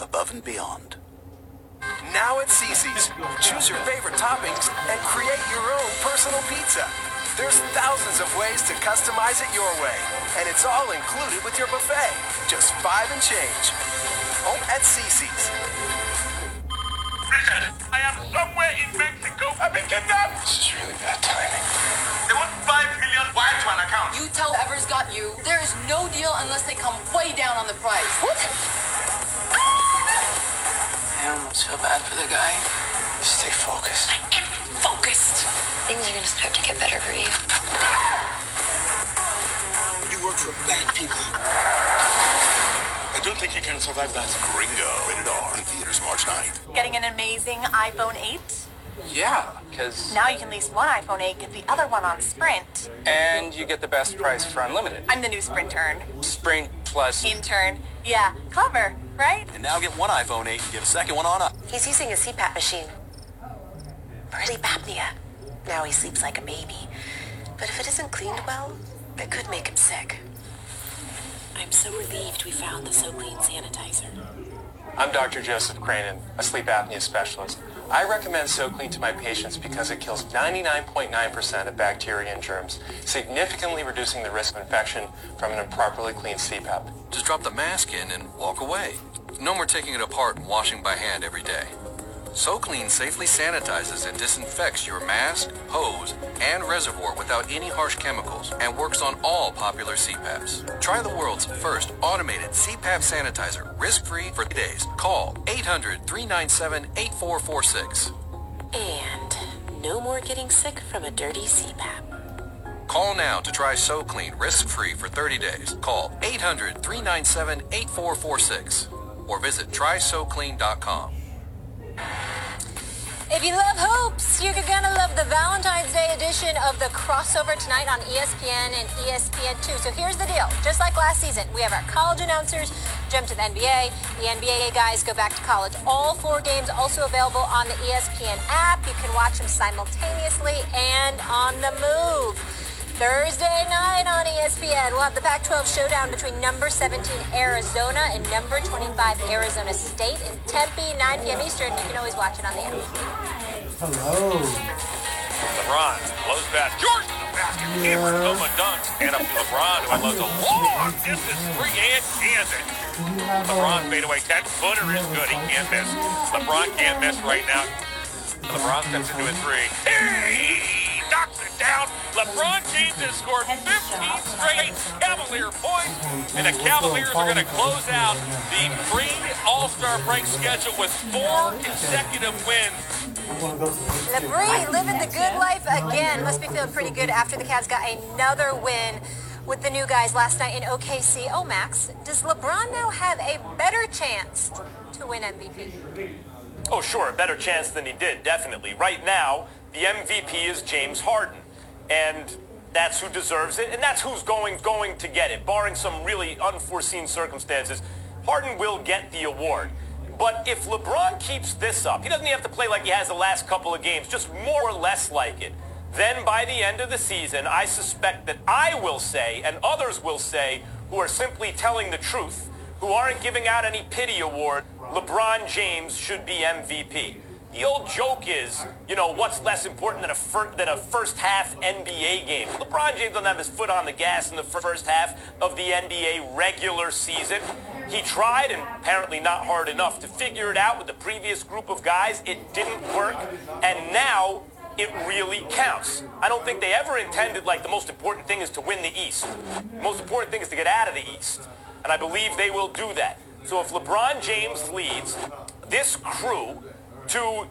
Above and beyond. Now at Cece's, choose your favorite toppings and create your own personal pizza. There's thousands of ways to customize it your way, and it's all included with your buffet. Just $5 and change. Home at Cece's. Richard, I am somewhere in Mexico. I've been kidnapped. This is really bad timing. They want 5 million wired to an account. You tell whoever's got you, there is no deal unless they come way down on the price. What? I almost feel bad for the guy. Just stay focused. I am focused. Things are gonna start to get better for you. You work for bad people. I don't think you can survive that. Gringo. Rated R. In theaters March 9th. Getting an amazing iPhone 8? Yeah, because... Now you can lease one iPhone 8, get the other one on Sprint. And you get the best price for unlimited. I'm the new Sprintern. Sprint plus... Intern. Yeah, clever, right? And now get one iPhone 8 and get a second one on us. He's using a CPAP machine. For sleep apnea. Now he sleeps like a baby. But if it isn't cleaned well, it could make him sick. I'm so relieved we found the So Clean sanitizer. I'm Dr. Joseph Cranen, a sleep apnea specialist. I recommend So Clean to my patients because it kills 99.9% of bacteria and germs, significantly reducing the risk of infection from an improperly cleaned CPAP. Just drop the mask in and walk away. No more taking it apart and washing by hand every day. So Clean safely sanitizes and disinfects your mask, hose, and reservoir without any harsh chemicals and works on all popular CPAPs. Try the world's first automated CPAP sanitizer risk-free for days. Call 800-397-8446. And no more getting sick from a dirty CPAP. Call now to try So Clean risk-free for 30 days. Call 800-397-8446 or visit trysoclean.com. If you love hoops, you're gonna love the Valentine's Day edition of the crossover tonight on ESPN and ESPN2. So here's the deal. Just like last season, we have our college announcers jump to the NBA. The NBA guys go back to college. All 4 games also available on the ESPN app. You can watch them simultaneously and on the move. Thursday night on ESPN, we'll have the Pac-12 showdown between number 17 Arizona and number 25 Arizona State in Tempe, 9 p.m. Eastern. You can always watch it on the app. Hello. LeBron blows past Jordan. basket. Hammer over dunks. And up to LeBron, who I love to long distance three and jams it. LeBron fadeaway 10-footer is good. He can't miss. LeBron can't miss right now. LeBron steps into a three. Hey! Knocks it down. LeBron James has scored 15 straight Cavalier points. And the Cavaliers are going to close out the pre-All-Star break schedule with 4 consecutive wins. LeBron living the good life again. Must be feeling pretty good after the Cavs got another win with the new guys last night in OKC. Oh, Max, does LeBron now have a better chance to win MVP? Oh, sure, a better chance than he did, definitely. Right now, the MVP is James Harden, and that's who deserves it, and that's who's going to get it. Barring some really unforeseen circumstances, Harden will get the award. But if LeBron keeps this up, he doesn't even have to play like he has the last couple of games, just more or less like it. Then by the end of the season, I suspect that I will say, and others will say, who are simply telling the truth, who aren't giving out any pity award, LeBron James should be MVP. The old joke is, you know, what's less important than a first half NBA game? LeBron James doesn't have his foot on the gas in the first half of the NBA regular season. He tried, and apparently not hard enough, to figure it out with the previous group of guys. It didn't work, and now it really counts. I don't think they ever intended, like, the most important thing is to win the East. The most important thing is to get out of the East, and I believe they will do that. So if LeBron James leads this crew through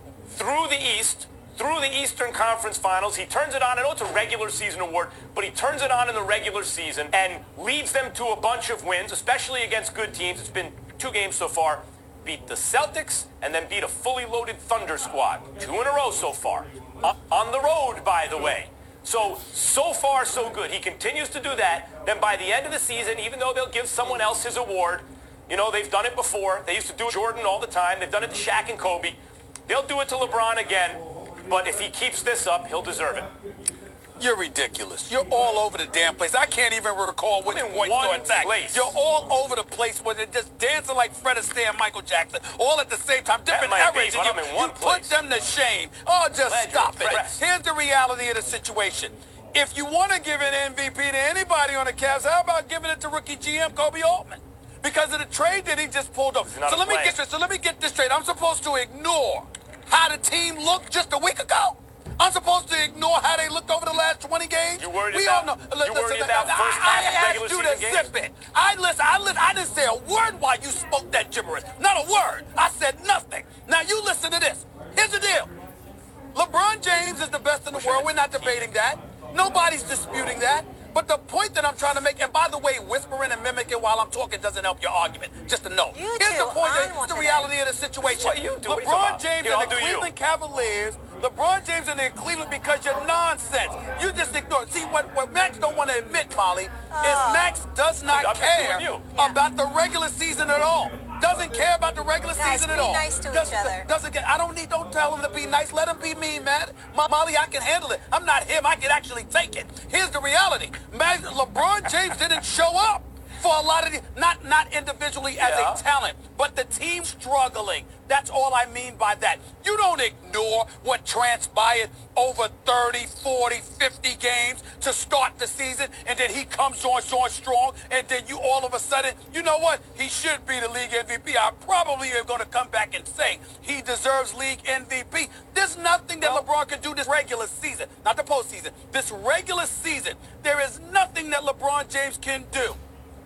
the East, through the Eastern Conference Finals, he turns it on. I know it's a regular season award, but he turns it on in the regular season and leads them to a bunch of wins, especially against good teams. It's been 2 games so far. Beat the Celtics and then beat a fully loaded Thunder squad. 2 in a row so far. On the road, by the way. So far, so good. He continues to do that. Then by the end of the season, even though they'll give someone else his award, you know, they've done it before. They used to do it to Jordan all the time. They've done it to Shaq and Kobe. They'll do it to LeBron again. But if he keeps this up, he'll deserve it. You're ridiculous. You're all over the damn place. I can't even recall which point to attack. You're all over the place where they're just dancing like Fred Astaire and Michael Jackson, all at the same time. Different eras. You put them to shame. Oh, just stop it. Here's the reality of the situation. If you want to give an MVP to anybody on the Cavs, how about giving it to rookie GM Kobe Altman? Because of the trade that he just pulled up. So let me get this straight. I'm supposed to ignore how the team looked just a week ago? I'm supposed to ignore how they looked over the last 20 games? You worried about first half regular season games? Zip it. I didn't say a word while you spoke that gibberish. Not a word. I said nothing. Now you listen to this. Here's the deal. LeBron James is the best in the world. We're not debating that. Nobody's disputing that. But the point that I'm trying to make, and by the way, whispering and mimicking while I'm talking doesn't help your argument. Just a note. Here's the point, the reality of the situation. What you do? LeBron James and the Cleveland Cavaliers, LeBron James and the Cleveland because you're nonsense. You just ignore it. See, what Max don't want to admit, Molly, is Max does not care about the regular season at all. Doesn't care about the regular season at all. Be nice to each other. Don't tell him to be nice. Let him be mean, man. Molly, I can handle it. I'm not him. I can actually take it. Here's the reality. LeBron James didn't show up for a lot of the, not individually as a talent, but the team struggling. That's all I mean by that. You don't ignore what transpired over 30, 40, 50 games to start the season, and then he comes on strong, and then you all of a sudden, you know what? He should be the league MVP. I probably am going to come back and say he deserves league MVP. There's nothing that LeBron can do this regular season, not the postseason. This regular season, there is nothing that LeBron James can do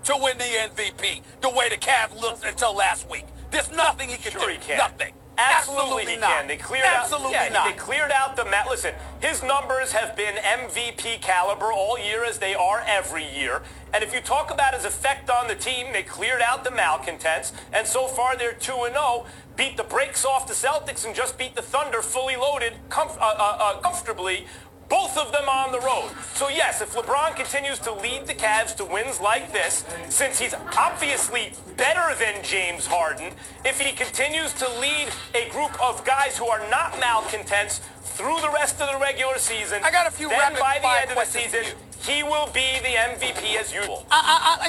to win the MVP the way the Cavs looked until last week. There's nothing he can do. He can. Nothing. Absolutely he not. Can. They cleared Absolutely out. not. They cleared out the mat. Listen, his numbers have been MVP caliber all year, as they are every year. And if you talk about his effect on the team, they cleared out the malcontents, and so far they're 2-0. Beat the brakes off the Celtics and just beat the Thunder fully loaded comfortably. Both of them on the road. So yes, if LeBron continues to lead the Cavs to wins like this, since he's obviously better than James Harden, if he continues to lead a group of guys who are not malcontents through the rest of the regular season, I got a few then by the end of the season, He will be the MVP as usual.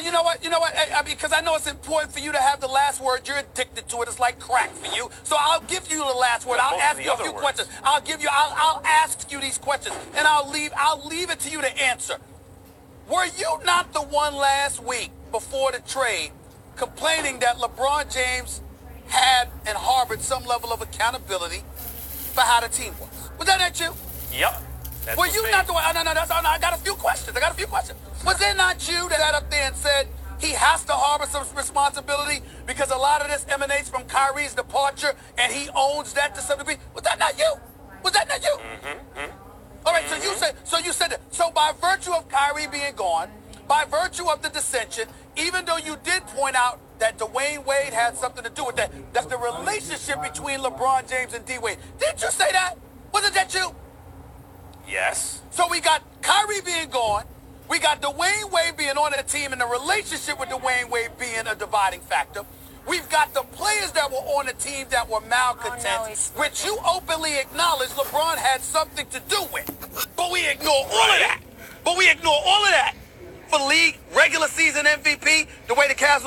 You know what? Because I know it's important for you to have the last word. You're addicted to it. It's like crack for you. So I'll give you the last word. I'll ask you a few questions. I'll ask you these questions, and I'll leave it to you to answer. Were you not the one last week before the trade complaining that LeBron James had and harbored some level of accountability for how the team was? Was that not you? Yep. Were you not the one? No, I got a few questions. Was it not you that got up there and said he has to harbor some responsibility because a lot of this emanates from Kyrie's departure and he owns that to some degree? Was that not you? All right, so you said that. So by virtue of Kyrie being gone, by virtue of the dissension, even though you did point out that Dwayne Wade had something to do with that, that's the relationship between LeBron James and D Wade. Didn't you say that? Wasn't that you? Yes. So we got Kyrie being gone. We got Dwayne Wade being on the team and the relationship with Dwayne Wade being a dividing factor. We've got the players that were on the team that were malcontent, which you openly acknowledge LeBron had something to do with. But we ignore all of that. For league regular season MVP, the way the Cavs